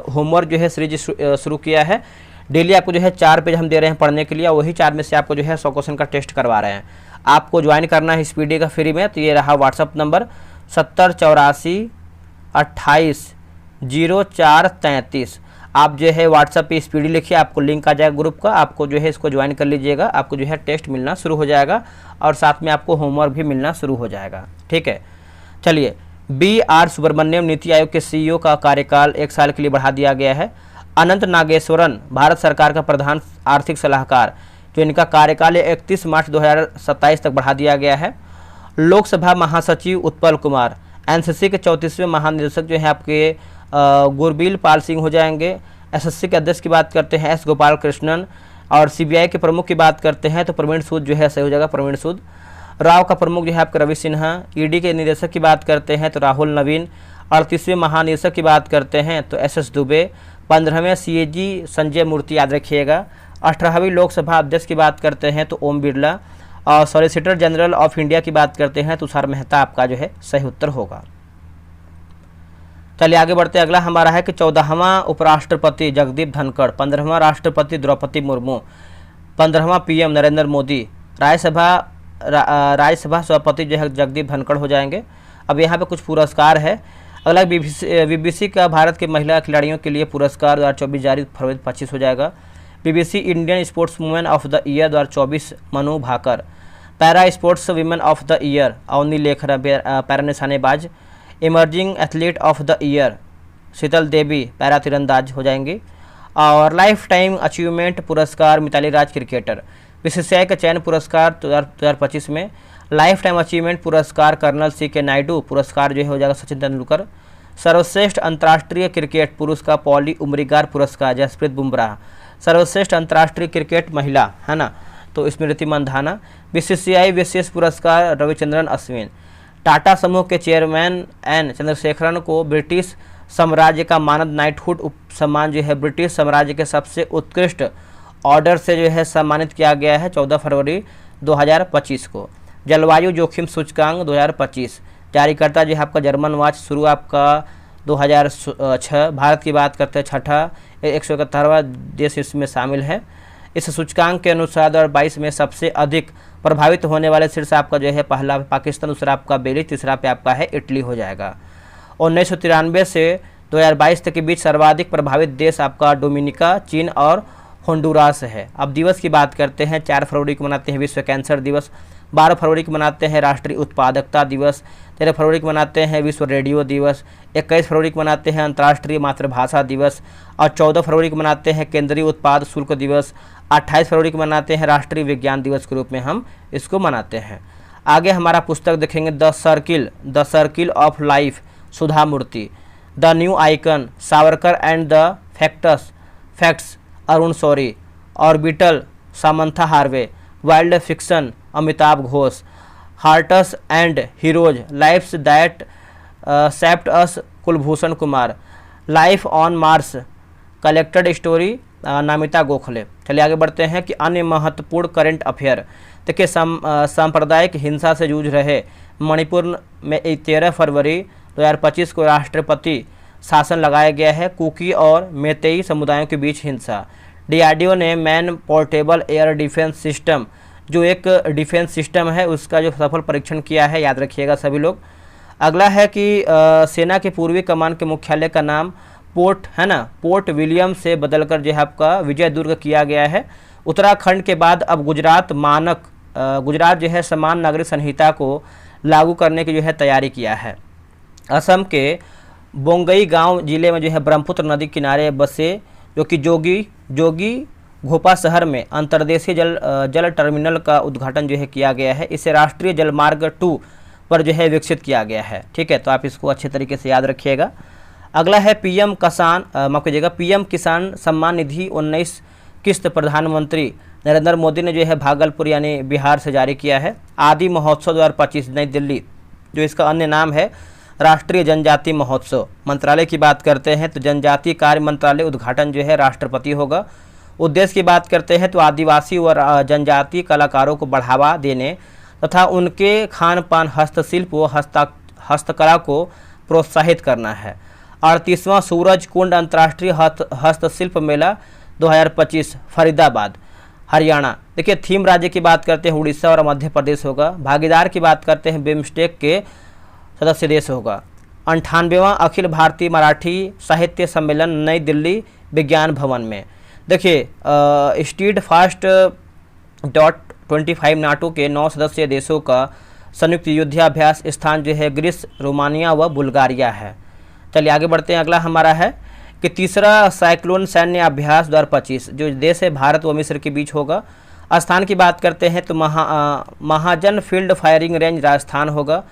होमवर्क जो है सीरीज शुरू किया है। डेली आपको जो है 4 पेज हम दे रहे हैं पढ़ने के लिए, वही 4 में से आपको जो है 100 क्वेश्चन का टेस्ट करवा रहे हैं। आपको ज्वाइन करना है स्पीडी का फ्री में। तो ये रहा व्हाट्सअप नंबर 7084280433। आप जो है व्हाट्सअप पे स्पीडी लिखिए, आपको लिंक आ जाएगा ग्रुप का, आपको जो है इसको ज्वाइन कर लीजिएगा। आपको जो है टेस्ट मिलना शुरू हो जाएगा और साथ में आपको होमवर्क भी मिलना शुरू हो जाएगा। ठीक है, चलिए। BR सुब्रमण्यम नीति आयोग के CEO का कार्यकाल 1 साल के लिए बढ़ा दिया गया है। अनंत नागेश्वरन भारत सरकार का प्रधान आर्थिक सलाहकार, जो इनका कार्यकाल 31 मार्च 2027 तक बढ़ा दिया गया है। लोकसभा महासचिव उत्पल कुमार, NCC के 34वें महानिदेशक जो है आपके गुरबील पाल सिंह हो जाएंगे। SSC के अध्यक्ष की बात करते हैं S गोपाल कृष्णन, और CBI के प्रमुख की बात करते हैं तो प्रवीण सूद जो है सही हो जाएगा, प्रवीण सूद। राव का प्रमुख जो है आपका रवि सिन्हा। ED के निदेशक की बात करते हैं तो राहुल नवीन। 38वें महानिदेशक की बात करते हैं तो SS दुबे। 15वें CAG संजय मूर्ति, याद रखिएगा। 18वीं लोकसभा अध्यक्ष की बात करते हैं तो ओम बिरला, और सॉलिसिटर जनरल ऑफ इंडिया की बात करते हैं तुषार मेहता आपका जो है सही उत्तर होगा। चलिए आगे बढ़ते हैं। अगला हमारा है कि 14वां उपराष्ट्रपति जगदीप धनखड़, 15वां राष्ट्रपति द्रौपदी मुर्मू, 15वां PM नरेंद्र मोदी, राज्यसभा सभापति जो है जगदीप धनखड़ हो जाएंगे। अब यहाँ पे कुछ पुरस्कार है। अगला BBC का भारत के महिला खिलाड़ियों के लिए पुरस्कार 2024 जारी फरवरी 25 हो जाएगा। BBC Indian sports women of the year 2024 Manu Bhaker. Para sports women of the year Avani Lekhara, para निशानेबाज। Emerging athlete of the year Sheetal Devi, para तीरंदाज हो जाएंगी। और लाइफ टाइम अचीवमेंट पुरस्कार मिताली राज, क्रिकेटर। BCCI का चयन पुरस्कार 2025 में। लाइफ टाइम अचीवमेंट पुरस्कार कर्नल CK नायडू, पुरस्कार जो है हो जाएगा सचिन तेंदुलकर। सर्वश्रेष्ठ अंतर्राष्ट्रीय क्रिकेट पुरुष का पॉली उमरीगार पुरस्कार जसप्रीत बुमराह। सर्वश्रेष्ठ अंतर्राष्ट्रीय क्रिकेट महिला है ना तो स्मृति मंधाना। BCCI विशेष पुरस्कार रविचंद्रन अश्विन। टाटा समूह के चेयरमैन N चंद्रशेखरन को ब्रिटिश साम्राज्य का मानद नाइटहुड उप सम्मान जो है ब्रिटिश साम्राज्य के सबसे उत्कृष्ट ऑर्डर से जो है सम्मानित किया गया है 14 फरवरी 2025 को। जलवायु जोखिम सूचकांक 2025 जारीकर्ता जो है आपका जर्मन वॉच, शुरू आपका 2006। भारत की बात करते हैं, छठा 171वां देश इसमें शामिल है। इस सूचकांक के अनुसार 2022 में सबसे अधिक प्रभावित होने वाले शीर्ष आपका जो है पहला पाकिस्तान, दूसरा आपका बेली, तीसरा पे आपका है इटली हो जाएगा। 1993 से 2022 तक के बीच सर्वाधिक प्रभावित देश आपका डोमिनिका, चीन और होंडुरास है। अब दिवस की बात करते हैं। 4 फरवरी को मनाते हैं विश्व कैंसर दिवस। 12 फरवरी को मनाते हैं राष्ट्रीय उत्पादकता दिवस। 13 फरवरी को मनाते हैं विश्व रेडियो दिवस। 21 फरवरी को मनाते हैं अंतर्राष्ट्रीय मातृभाषा दिवस। और 14 फरवरी को मनाते हैं केंद्रीय उत्पाद शुल्क दिवस। 28 फरवरी को मनाते हैं राष्ट्रीय विज्ञान दिवस के रूप में हम इसको मनाते हैं। आगे हमारा पुस्तक देखेंगे the circle of life, Sudha Murty. The new icon, Savarkar and the facts, Arun Shourie. Orbital, Samantha Harvey. Wild fiction, Amitav Ghosh. Hearts and heroes, lives that shaped us, Kulbhushan Kumar. Life on Mars, collected story, Namita Gokhale. चलिए आगे बढ़ते हैं कि अन्य महत्वपूर्ण करंट अफेयर। देखिए सांप्रदायिक हिंसा से जूझ रहे मणिपुर में 13 फरवरी 2025 को राष्ट्रपति शासन लगाया गया है। कुकी और मेतेई समुदायों के बीच हिंसा। DRDO ने man portable air defence system, जो एक डिफेंस सिस्टम है, उसका जो सफल परीक्षण किया है, याद रखिएगा सभी लोग। अगला है कि सेना के पूर्वी कमान के मुख्यालय का नाम पोर्ट है ना, पोर्ट विलियम से बदलकर जो है आपका विजय दुर्ग किया गया है। उत्तराखंड के बाद अब गुजरात जो है समान नागरिक संहिता को लागू करने की जो है तैयारी किया है। असम के बोंगई गांव जिले में जो है ब्रह्मपुत्र नदी किनारे बसे जो कि जोगी घोपा शहर में अंतर्देशीय जल टर्मिनल का उद्घाटन जो है किया गया है। इसे राष्ट्रीय जलमार्ग 2 पर जो है विकसित किया गया है। ठीक है, तो आप इसको अच्छे तरीके से याद रखिएगा। अगला है PM किसान सम्मान निधि 19 किस्त प्रधानमंत्री नरेंद्र मोदी ने जो है भागलपुर यानी बिहार से जारी किया है। आदि महोत्सव 2025 नई दिल्ली, जो इसका अन्य नाम है राष्ट्रीय जनजाति महोत्सव। मंत्रालय की बात करते हैं तो जनजातीय कार्य मंत्रालय उद्घाटन जो है राष्ट्रपति होगा। उद्देश्य की बात करते हैं तो आदिवासी और जनजातीय कलाकारों को बढ़ावा देने तथा उनके खान पान, हस्तशिल्प व हस्तकला को प्रोत्साहित करना है। 38वां सूरज कुंड अंतर्राष्ट्रीय हस्तशिल्प मेला 2025 फरीदाबाद। हरियाणा। देखिए थीम राज्य की बात करते हैं उड़ीसा और मध्य प्रदेश होगा। भागीदार की बात करते हैं बिम्स्टेक के सदस्य देश होगा। 98वां अखिल भारतीय मराठी साहित्य सम्मेलन नई दिल्ली विज्ञान भवन में। देखिए स्टीड फास्ट .25 नाटो के 9 सदस्यीय देशों का संयुक्त युद्धाभ्यास स्थान जो है ग्रीस, रोमानिया व बुल्गारिया है। चलिए आगे बढ़ते हैं। अगला हमारा है कि तीसरा साइक्लोन सैन्य अभ्यास 2025 जो देश है भारत व मिस्र के बीच होगा। स्थान की बात करते हैं तो महाजन फील्ड फायरिंग रेंज राजस्थान होगा।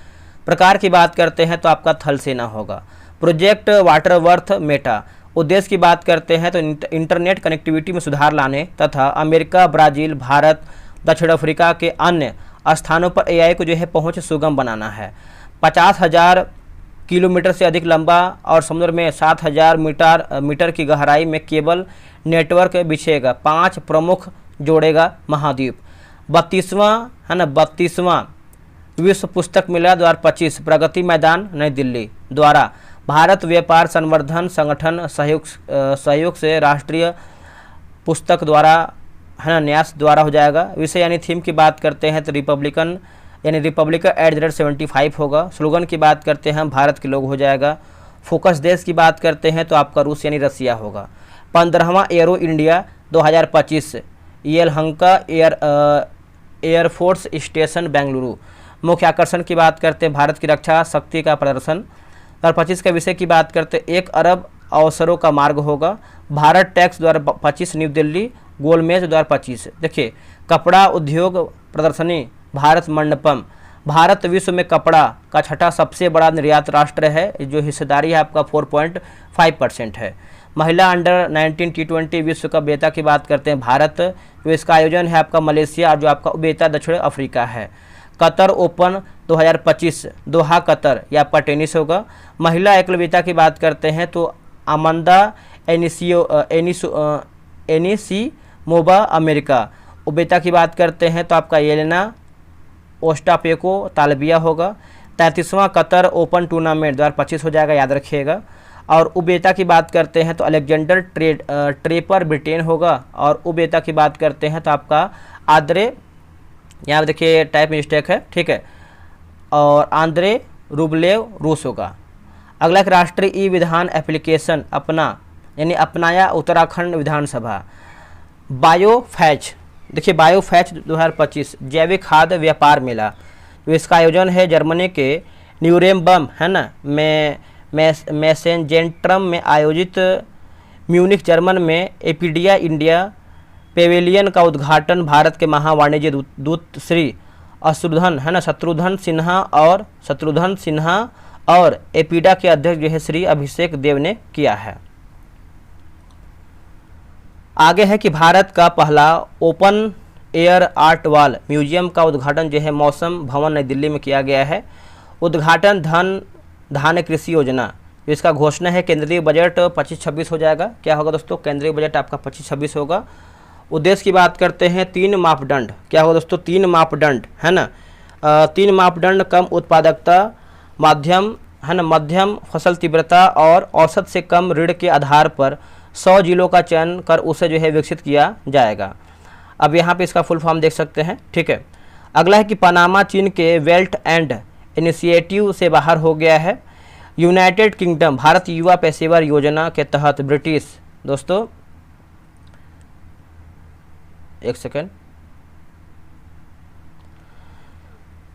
प्रकार की बात करते हैं तो आपका थल सेना होगा। Project Waterworth Meta. उद्देश्य की बात करते हैं तो इंटरनेट कनेक्टिविटी में सुधार लाने तथा अमेरिका, ब्राज़ील, भारत, दक्षिण अफ्रीका के अन्य स्थानों पर एआई को जो है पहुंच सुगम बनाना है। 50,000 किलोमीटर से अधिक लंबा और समुद्र में 7,000 मीटर की गहराई में केबल नेटवर्क बिछेगा। 5 प्रमुख जोड़ेगा महाद्वीप। 32वां विश्व पुस्तक मेला 2025 प्रगति मैदान नई दिल्ली द्वारा भारत व्यापार संवर्धन संगठन सहयोग से राष्ट्रीय पुस्तक द्वारा है ना न्यास द्वारा हो जाएगा। विषय यानी थीम की बात करते हैं तो रिपब्लिक @75 होगा। स्लोगन की बात करते हैं भारत के लोग हो जाएगा। फोकस देश की बात करते हैं तो आपका रूस यानी रसिया होगा। 15वां aero India 2025 Yelahanka air force station Bengaluru. मुख्य आकर्षण की बात करते हैं भारत की रक्षा शक्ति का प्रदर्शन। 2025 का विषय की बात करते 1 अरब अवसरों का मार्ग होगा। भारत टैक्स 2025 न्यू दिल्ली गोलमेज 2025। देखिए कपड़ा उद्योग प्रदर्शनी भारत मंडपम। भारत विश्व में कपड़ा का छठा सबसे बड़ा निर्यात राष्ट्र है। जो हिस्सेदारी है आपका 4.5% है। महिला अंडर 19 T20 विश्व कप विजेता की बात करते हैं भारत। जो इसका आयोजन है आपका मलेशिया और जो आपका विजेता दक्षिण अफ्रीका है। कतर ओपन 2025 दोहा कतर यह आपका टेनिस होगा। महिला एकल विजेता की बात करते हैं तो अमंदा एनिसिमोवा अमेरिका। उपविजेता की बात करते हैं तो आपका येलेना ओस्टापेको तालबिया होगा। 33वां कतर ओपन टूर्नामेंट 2025 हो जाएगा, याद रखिएगा। और उपविजेता की बात करते हैं तो अलेक्जेंडर ट्रेपर ब्रिटेन होगा। और उपविजेता की बात करते हैं तो आपका आंद्रे, यहाँ देखिए टाइप मिस्टेक है, ठीक है, और आंद्रे रूबलेव रूस होगा। अगला एक राष्ट्रीय ई विधान एप्लीकेशन अपनाया उत्तराखंड विधानसभा। बायोफैच, देखिए बायोफैच 2025 जैविक खाद्य व्यापार मेला। तो इसका आयोजन है जर्मनी के न्यूरेमबर्ग है ना मैसेंजेंट्रम में आयोजित। म्यूनिख जर्मन में एपीडिया इंडिया पेवेलियन का उद्घाटन भारत के महावाणिज्य दूत श्री शत्रुघ्न सिन्हा और एपीडा के अध्यक्ष जो है श्री अभिषेक देव ने किया है। आगे है कि भारत का पहला open air art wall museum का उद्घाटन जो है मौसम भवन नई दिल्ली में किया गया है। उद्घाटन धान कृषि योजना, इसका घोषणा है केंद्रीय बजट 25-26 हो जाएगा। क्या होगा दोस्तों, केंद्रीय बजट आपका 25-26 होगा। उद्देश्य की बात करते हैं 3 मापदंड। क्या होगा दोस्तों, 3 मापदंड है ना। 3 मापदंड कम उत्पादकता, मध्यम फसल तीव्रता और औसत से कम ऋण के आधार पर 100 जिलों का चयन कर उसे जो है विकसित किया जाएगा। अब यहाँ पे इसका फुल फॉर्म देख सकते हैं, ठीक है। अगला है कि पनामा चीन के बेल्ट एंड इनिशिएटिव से बाहर हो गया है। यूनाइटेड किंगडम भारत युवा पेशेवर योजना के तहत ब्रिटिश, दोस्तों एक सेकेंड,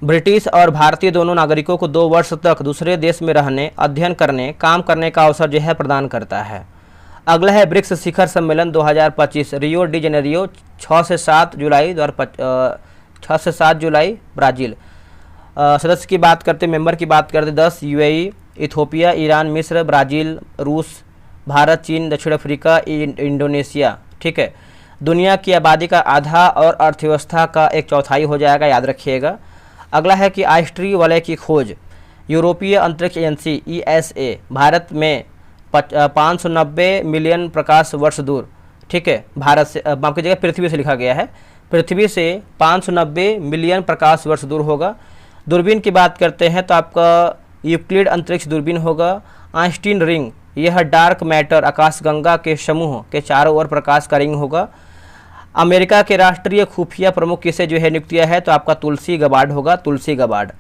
ब्रिटिश और भारतीय दोनों नागरिकों को 2 वर्ष तक दूसरे देश में रहने, अध्ययन करने, काम करने का अवसर जो है प्रदान करता है। अगला है ब्रिक्स शिखर सम्मेलन 2025 रियो डी जेनेरियो 6 से 7 जुलाई ब्राज़ील। सदस्य की बात करते, मेंबर की बात करते 10 यूएई, इथोपिया, ईरान, मिस्र, ब्राज़ील, रूस, भारत, चीन, दक्षिण अफ्रीका, इंडोनेशिया, ठीक है। दुनिया की आबादी का आधा और अर्थव्यवस्था का 1/4 हो जाएगा, याद रखिएगा। अगला है कि आइस्ट्री वलय की खोज, यूरोपीय अंतरिक्ष एजेंसी ESA भारत में 590 मिलियन प्रकाश वर्ष दूर, ठीक है, भारत से माफ कीजिएगा पृथ्वी से लिखा गया है, पृथ्वी से 590 मिलियन प्रकाश वर्ष दूर होगा। दूरबीन की बात करते हैं तो आपका यूक्लिड अंतरिक्ष दूरबीन होगा। आइंस्टीन रिंग, यह डार्क मैटर आकाशगंगा के समूह के चारों ओर प्रकाश का रिंग होगा। अमेरिका के राष्ट्रीय खुफिया प्रमुख किसे जो है नियुक्त किया है, तो आपका तुलसी गबार्ड होगा, तुलसी गबार्ड।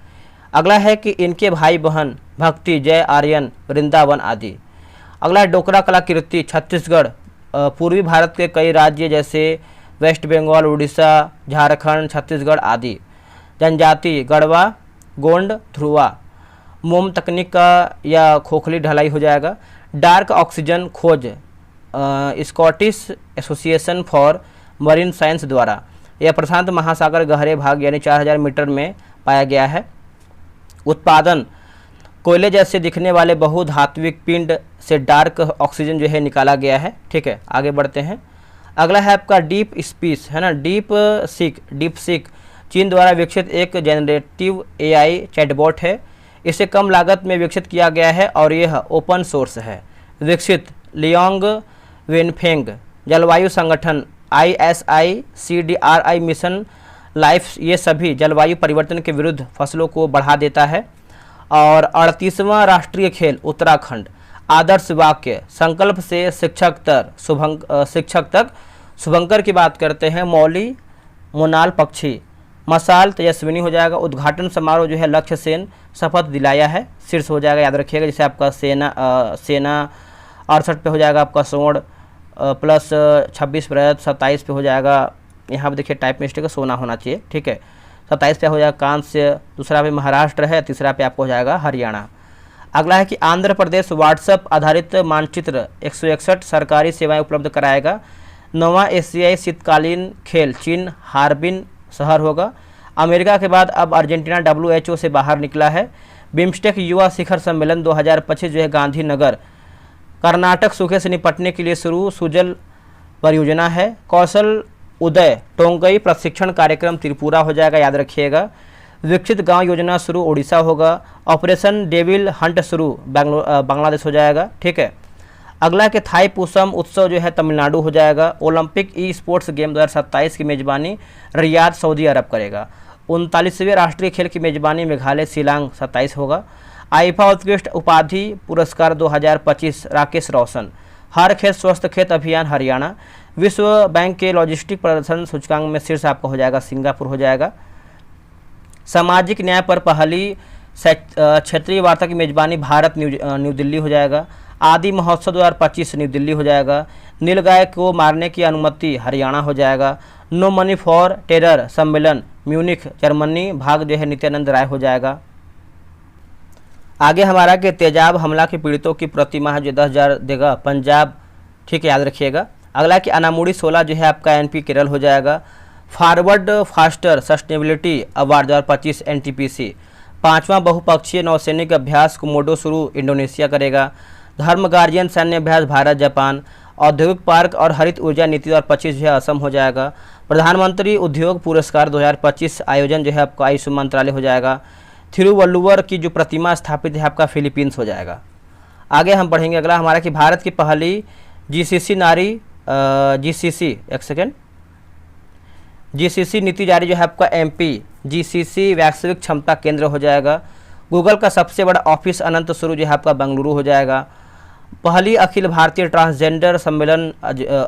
अगला है कि इनके भाई बहन भक्ति, जय, आर्यन, वृंदावन आदि। अगला है डोकरा कलाकृति छत्तीसगढ़, पूर्वी भारत के कई राज्य जैसे वेस्ट बंगाल, उड़ीसा, झारखंड, छत्तीसगढ़ आदि। जनजाति गढ़वा, गोंड, ध्रुवा। मोम तकनीक का या खोखली ढलाई हो जाएगा। डार्क ऑक्सीजन खोज Scottish association for marine science द्वारा, यह प्रशांत महासागर गहरे भाग यानी 4000 मीटर में पाया गया है। उत्पादन कोयले जैसे दिखने वाले बहुधात्विक पिंड से डार्क ऑक्सीजन जो है निकाला गया है। ठीक है, आगे बढ़ते हैं। अगला है आपका डीप स्पीस, है ना, डीप सीक चीन द्वारा विकसित एक जनरेटिव एआई चैटबॉट है। इसे कम लागत में विकसित किया गया है और यह ओपन सोर्स है। विकसित लियोंग वेनफेंग। जलवायु संगठन ISI, CDRI मिशन लाइफ, ये सभी जलवायु परिवर्तन के विरुद्ध फसलों को बढ़ा देता है। और 38वां राष्ट्रीय खेल उत्तराखंड। आदर्श वाक्य संकल्प से शिक्षक तक शुभंकर की बात करते हैं। मौली मोनाल पक्षी। मसाल तेजस्विनी हो जाएगा। उद्घाटन समारोह जो है लक्ष्य सेन, शपथ दिलाया है, शीर्ष हो जाएगा, याद रखिएगा। जैसे आपका सेना 68 पे हो जाएगा आपका स्वर्ण, प्लस 26 प्रयत 27 पे हो जाएगा। यहाँ पे देखिए टाइप मिस्टेक सोना होना चाहिए। ठीक है, 27 पे हो जाएगा कांस्य, दूसरा पे महाराष्ट्र है, तीसरा पे आपको हो जाएगा हरियाणा। अगला है कि आंध्र प्रदेश व्हाट्सएप आधारित मानचित्र 161 सरकारी सेवाएं उपलब्ध कराएगा। 9वां एशियाई शीतकालीन खेल चीन हार्बिन शहर होगा। अमेरिका के बाद अब अर्जेंटीना WHO से बाहर निकला है। बिम्स्टेक युवा शिखर सम्मेलन 2025 जो है गांधीनगर। कर्नाटक सूखे से निपटने के लिए शुरू सुजल परियोजना है। कौशल उदय टोंगई प्रशिक्षण कार्यक्रम त्रिपुरा हो जाएगा, याद रखिएगा। विकसित गांव योजना शुरू ओडिशा होगा। ऑपरेशन डेविल हंट शुरू बांग्लादेश हो जाएगा। ठीक है, अगला के थाई पुसम उत्सव जो है तमिलनाडु हो जाएगा। ओलंपिक ई स्पोर्ट्स गेम 2027 की मेजबानी रियाद सऊदी अरब करेगा। 39वें राष्ट्रीय खेल की मेजबानी मेघालय शिलांग 27 होगा। आईफा उत्कृष्ट उपाधि पुरस्कार 2025 राकेश रोशन। हर खेत स्वस्थ खेत अभियान हरियाणा। विश्व बैंक के लॉजिस्टिक प्रदर्शन सूचकांक में शीर्ष आपका हो जाएगा सिंगापुर हो जाएगा। सामाजिक न्याय पर पहली क्षेत्रीय वार्ता की मेजबानी भारत न्यू दिल्ली हो जाएगा। आदि महोत्सव 2025 न्यू दिल्ली हो जाएगा। नीलगाय को मारने की अनुमति हरियाणा हो जाएगा। नो मनी फॉर टेरर सम्मेलन म्यूनिख जर्मनी भाग जो है नित्यानंद राय हो जाएगा। आगे हमारा के तेजाब हमला के पीड़ितों की प्रतिमाह जो 10,000 देगा पंजाब। ठीक है, याद रखिएगा। अगला कि अनामुड़ी 16 जो है आपका NP केरल हो जाएगा। Forward faster sustainability award 2025 NTPC। 5वां बहुपक्षीय नौसैनिक अभ्यास कोमोडो शुरू इंडोनेशिया करेगा। धर्म गार्जियन सैन्य अभ्यास भारत जापान। औद्योगिक पार्क और हरित ऊर्जा नीति 2025 जो है असम हो जाएगा। प्रधानमंत्री उद्योग पुरस्कार 2025 आयोजन जो है आपका आयुष मंत्रालय हो जाएगा। थिरुवल्लुवर की जो प्रतिमा स्थापित है आपका फिलीपींस हो जाएगा। आगे हम पढ़ेंगे अगला हमारा कि भारत की पहली GCC नीति जारी जो है आपका MP GCC वैश्विक क्षमता केंद्र हो जाएगा। गूगल का सबसे बड़ा ऑफिस अनंत शुरू जो है आपका बेंगलुरु हो जाएगा। पहली अखिल भारतीय ट्रांसजेंडर सम्मेलन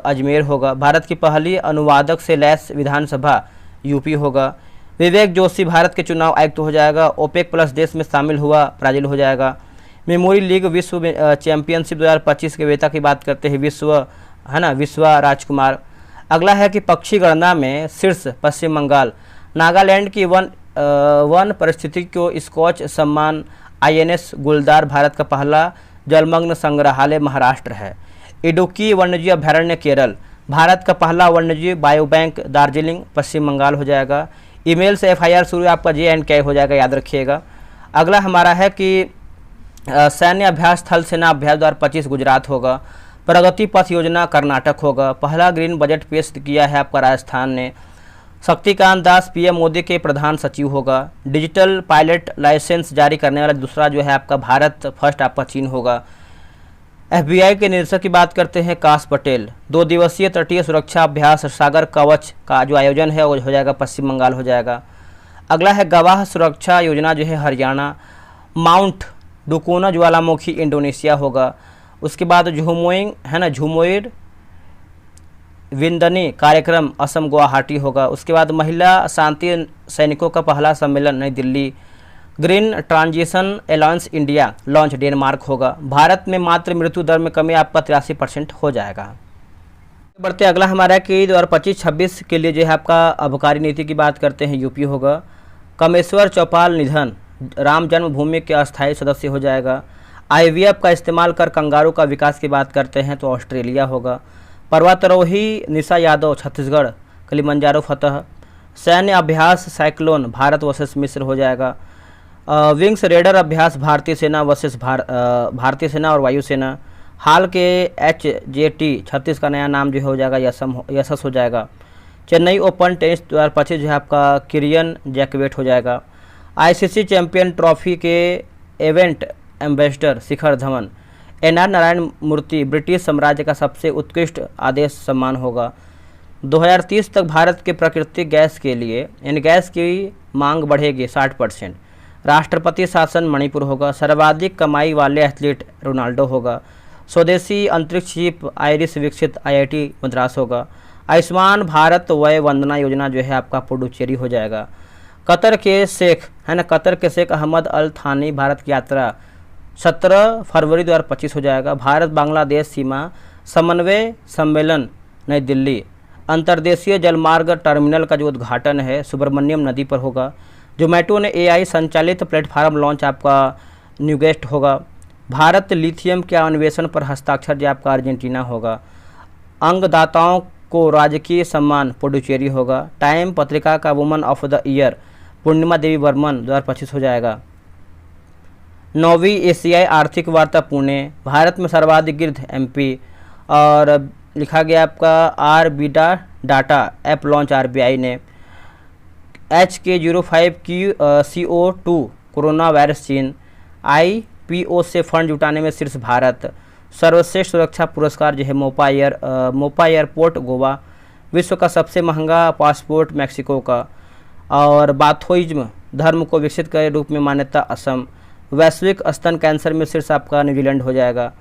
अजमेर होगा। भारत की पहली अनुवादक से लैस विधानसभा UP होगा। विवेक जोशी भारत के चुनाव आयुक्त हो जाएगा। ओपेक प्लस देश में शामिल हुआ ब्राज़ील हो जाएगा। मेमोरी लीग विश्व चैंपियनशिप 2025 के विजेता की बात करते हैं विश्वा राजकुमार। अगला है कि पक्षी गणना में शीर्ष पश्चिम बंगाल। नागालैंड की वन परिस्थिति को स्कॉच सम्मान INS गुलदार भारत का पहला जलमग्न संग्रहालय महाराष्ट्र है। इडुक्की वन्यजीव अभयारण्य केरल। भारत का पहला वन्यजीव बायो बैंक दार्जिलिंग पश्चिम बंगाल हो जाएगा। ईमेल से FIR शुरू आपका J&K हो जाएगा, याद रखिएगा। अगला हमारा है कि सैन्य अभ्यास थल सेना अभ्यास 2025 गुजरात होगा। प्रगति पथ योजना कर्नाटक होगा। पहला ग्रीन बजट पेश किया है आपका राजस्थान ने। शक्तिकांत दास PM मोदी के प्रधान सचिव होगा। डिजिटल पायलट लाइसेंस जारी करने वाला दूसरा जो है आपका भारत फर्स्ट आपका चीन होगा। FBI के निदेशक की बात करते हैं काश पटेल। 2 दिवसीय तटीय सुरक्षा अभ्यास सागर कवच का जो आयोजन है वो हो जाएगा पश्चिम बंगाल हो जाएगा। अगला है गवाह सुरक्षा योजना जो है हरियाणा। माउंट डुकोना ज्वालामुखी इंडोनेशिया होगा। उसके बाद झुमोइंग है ना झुमोइड विंदनी कार्यक्रम असम गुवाहाटी होगा। उसके बाद महिला शांति सैनिकों का पहला सम्मेलन नई Delhi. Green transition alliance India launch Denmark होगा। भारत में मातृ मृत्यु दर में कमी आपका 83% हो जाएगा। बढ़ते अगला हमारा कि 2025-26 के लिए जो है आपका आबकारी नीति की बात करते हैं, यूपी होगा। कमेश्वर चौपाल निधन, राम जन्मभूमि के अस्थायी सदस्य हो जाएगा। IVF का इस्तेमाल कर कंगारू का विकास की बात करते हैं तो ऑस्ट्रेलिया होगा। पर्वतारोही निशा यादव छत्तीसगढ़ किलिमंजारो फतह। सैन्य अभ्यास साइक्लोन भारत वर्सेस मिस्र हो जाएगा। विंग्स रेडर अभ्यास भारतीय सेना वर्सेस भारतीय सेना और वायुसेना। हाल के HJT 36 का नया नाम जो हो जाएगा यशस हो जाएगा। चेन्नई ओपन टेनिस 2025 जो है आपका किरियन जैकवेट हो जाएगा। ICC चैंपियन ट्रॉफी के event ambassador Shikhar Dhawan. NR Narayan मूर्ति ब्रिटिश साम्राज्य का सबसे उत्कृष्ट आदेश सम्मान होगा। 2030 तक भारत के प्राकृतिक गैस के लिए इन गैस की मांग बढ़ेगी 60%। राष्ट्रपति शासन मणिपुर होगा। सर्वाधिक कमाई वाले एथलीट रोनाल्डो होगा। स्वदेशी अंतरिक्ष शिप आइरिस विकसित IIT मद्रास होगा। आयुष्मान भारत वय वंदना योजना जो है आपका पुडुचेरी हो जाएगा। कतर के शेख है ना, कतर के शेख अहमद अल थानी भारत की यात्रा 17 फरवरी 2025 हो जाएगा। भारत बांग्लादेश सीमा समन्वय सम्मेलन नई दिल्ली। अंतर्देशीय जलमार्ग टर्मिनल का जो उद्घाटन है सुब्रमण्यम नदी पर होगा। जोमेटो ने AI संचालित प्लेटफार्म लॉन्च आपका न्यूगेस्ट होगा। भारत लिथियम के अन्वेषण पर हस्ताक्षर जो आपका अर्जेंटीना होगा। अंगदाताओं को राजकीय सम्मान पुडुचेरी होगा। टाइम पत्रिका का वुमन ऑफ द ईयर पूर्णिमा देवी बर्मन 2025 हो जाएगा। 9वीं एशियाई आर्थिक वार्ता पुणे। भारत में सर्वाधिक गिरध MP। और लिखा गया आपका RBDA data app launch RBI ने। HK05CO2 कोरोना वायरस चीन। IPO से फंड जुटाने में शीर्ष भारत। सर्वश्रेष्ठ सुरक्षा पुरस्कार जो है मोपा एयरपोर्ट गोवा। विश्व का सबसे महंगा पासपोर्ट मैक्सिको का। और बाथोइज्म धर्म को विकसित के रूप में मान्यता असम। वैश्विक स्तन कैंसर में शीर्ष आपका न्यूजीलैंड हो जाएगा।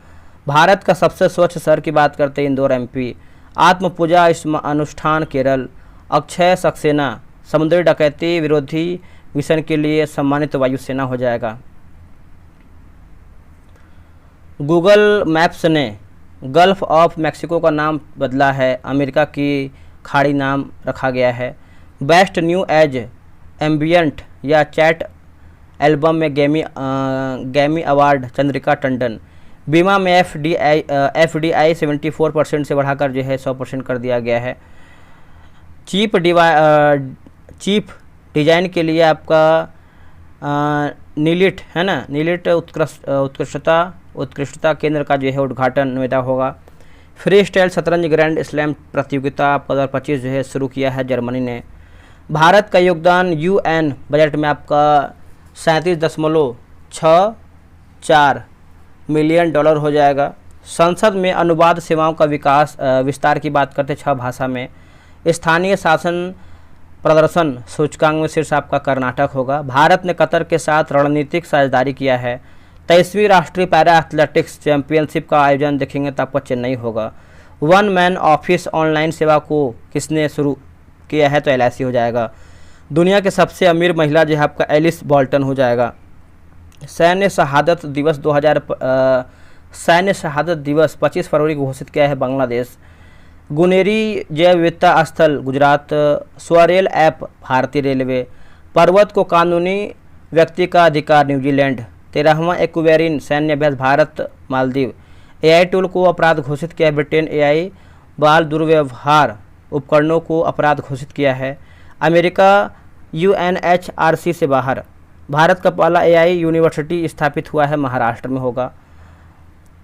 भारत का सबसे स्वच्छ शहर की बात करते हैं इंदौर MP। आत्म पूजा अनुष्ठान केरल। अक्षय सक्सेना समुद्री डकैती विरोधी मिशन के लिए सम्मानित वायुसेना हो जाएगा। गूगल मैप्स ने गल्फ ऑफ मैक्सिको का नाम बदला है, अमेरिका की खाड़ी नाम रखा गया है। बेस्ट न्यू एज एम्बियंट या चैट एल्बम में गैमी अवार्ड चंद्रिका टंडन। बीमा में FDI 74% से बढ़ाकर जो है 100% कर दिया गया है। चीप डिजाइन के लिए आपका नीलिट है ना, नीलिट उत्कृष्टता केंद्र का जो है उद्घाटन नोएडा होगा। फ्री स्टाइल शतरंज ग्रैंड स्लैम प्रतियोगिता 2025 जो है शुरू किया है जर्मनी ने। भारत का योगदान UN बजट में आपका 37.64 मिलियन डॉलर हो जाएगा। संसद में अनुवाद सेवाओं का विस्तार की बात करते 6 भाषा में। स्थानीय शासन प्रदर्शन सूचकांक में शीर्ष आपका कर्नाटक होगा। भारत ने कतर के साथ रणनीतिक साझेदारी किया है। 23वीं राष्ट्रीय पैरा एथलेटिक्स चैंपियनशिप का आयोजन देखेंगे तो आपका चेन्नई होगा। वन मैन ऑफिस ऑनलाइन सेवा को किसने शुरू किया है तो LIC हो जाएगा। दुनिया के सबसे अमीर महिला जो है आपका एलिस बॉल्टन हो जाएगा। सैन्य शहादत दिवस 25 फरवरी को घोषित किया है बांग्लादेश। गुनेरी जैव विविधता स्थल गुजरात। स्वरेल ऐप भारतीय रेलवे। पर्वत को कानूनी व्यक्ति का अधिकार न्यूजीलैंड। 13वां एक्वेरिन सैन्य अभ्यास भारत मालदीव। AI टूल को अपराध घोषित किया है ब्रिटेन। AI बाल दुर्व्यवहार उपकरणों को अपराध घोषित किया है अमेरिका। UNHRC से बाहर। भारत का पहला AI यूनिवर्सिटी स्थापित हुआ है महाराष्ट्र में होगा।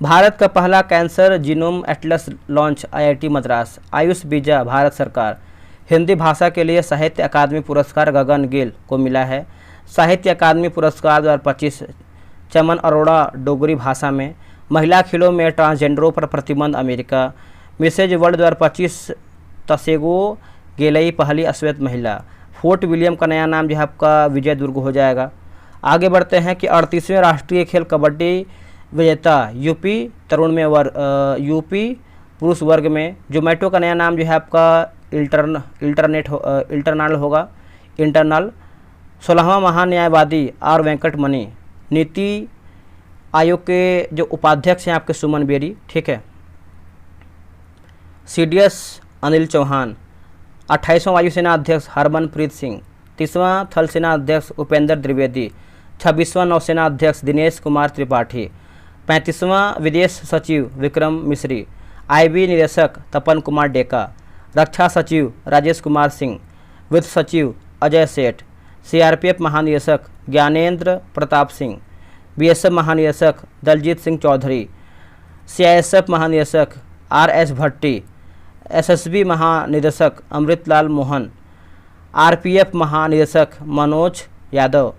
भारत का पहला cancer genome Atlas launch IIT Madras. Ayush बीजा भारत सरकार। हिंदी भाषा के लिए साहित्य अकादमी पुरस्कार गगन गिल को मिला है। साहित्य अकादमी पुरस्कार 2025 चमन अरोड़ा डोगरी भाषा में। महिला खेलों में ट्रांसजेंडरों पर प्रतिबंध अमेरिका। मिसेज वर्ल्ड 2025 तसेगो गेलई पहली अश्वेत महिला। फोर्ट विलियम का नया नाम जो है आपका विजय दुर्ग हो जाएगा। आगे बढ़ते हैं कि 38वें राष्ट्रीय खेल कबड्डी विजेता यूपी पुरुष वर्ग में। जोमेटो का नया नाम जो है आपका इंटरनल होगा, इंटरनल। 16वां महान्यायवादी आर वेंकटमणि। नीति आयोग के जो उपाध्यक्ष हैं आपके सुमन बेरी, ठीक है। CDS अनिल चौहान। 28वां वायुसेना अध्यक्ष हरमनप्रीत सिंह। 30वां थल सेना अध्यक्ष उपेंद्र द्विवेदी। 26वां नौसेना अध्यक्ष दिनेश कुमार त्रिपाठी। 35वां विदेश सचिव विक्रम मिश्री। IB निदेशक तपन कुमार डेका। रक्षा सचिव राजेश कुमार सिंह। वित्त सचिव अजय सेठ। CRPF महानिदेशक ज्ञानेंद्र प्रताप सिंह। BSF महानिदेशक दलजीत सिंह चौधरी। CISF महानिदेशक RS भट्टी। SSB महानिदेशक अमृतलाल मोहन। RPF महानिदेशक मनोज यादव।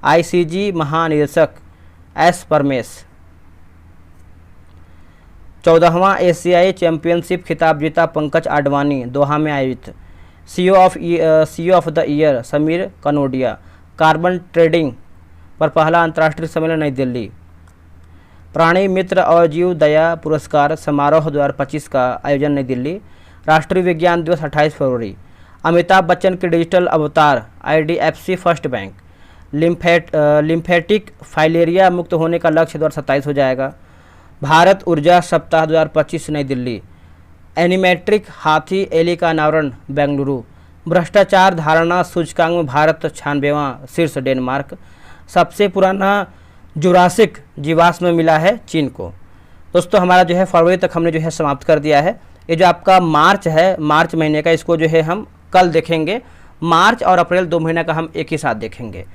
ICG महानिदेशक S परमेश। 14वां एशियाई चैंपियनशिप खिताब जीता पंकज आडवाणी, दोहा में आयोजित। CEO of the year Sameer Kanodia. Carbon trading पर पहला अंतर्राष्ट्रीय सम्मेलन नई दिल्ली। प्राणी मित्र और जीव दया पुरस्कार समारोह 2025 का आयोजन नई दिल्ली। राष्ट्रीय विज्ञान दिवस 28 फरवरी। अमिताभ बच्चन के डिजिटल अवतार IDFC first bank. Lymphatic filaria मुक्त होने का लक्ष्य 2027 हो जाएगा। भारत ऊर्जा सप्ताह 2025 नई दिल्ली। एनिमेट्रिक हाथी एली का अनावरण बेंगलुरु। भ्रष्टाचार धारणा सूचकांक में भारत 96वां, शीर्ष डेनमार्क। सबसे पुराना जुरासिक जीवाश्म मिला है चीन को। दोस्तों हमारा जो है फरवरी तक हमने जो है समाप्त कर दिया है। ये जो आपका मार्च है, मार्च महीने का, इसको जो है हम कल देखेंगे। मार्च और अप्रैल 2 महीने का हम एक ही साथ देखेंगे।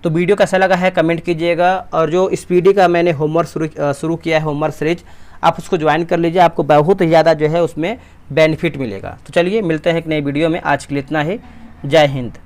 तो वीडियो कैसा लगा है कमेंट कीजिएगा। और जो स्पीडी का मैंने होमवर्क शुरू किया है, होमवर्क सीरीज, आप उसको ज्वाइन कर लीजिए, आपको बहुत ही ज़्यादा जो है उसमें बेनिफिट मिलेगा। तो चलिए मिलते हैं एक नई वीडियो में। आज के लिए इतना ही। जय हिंद।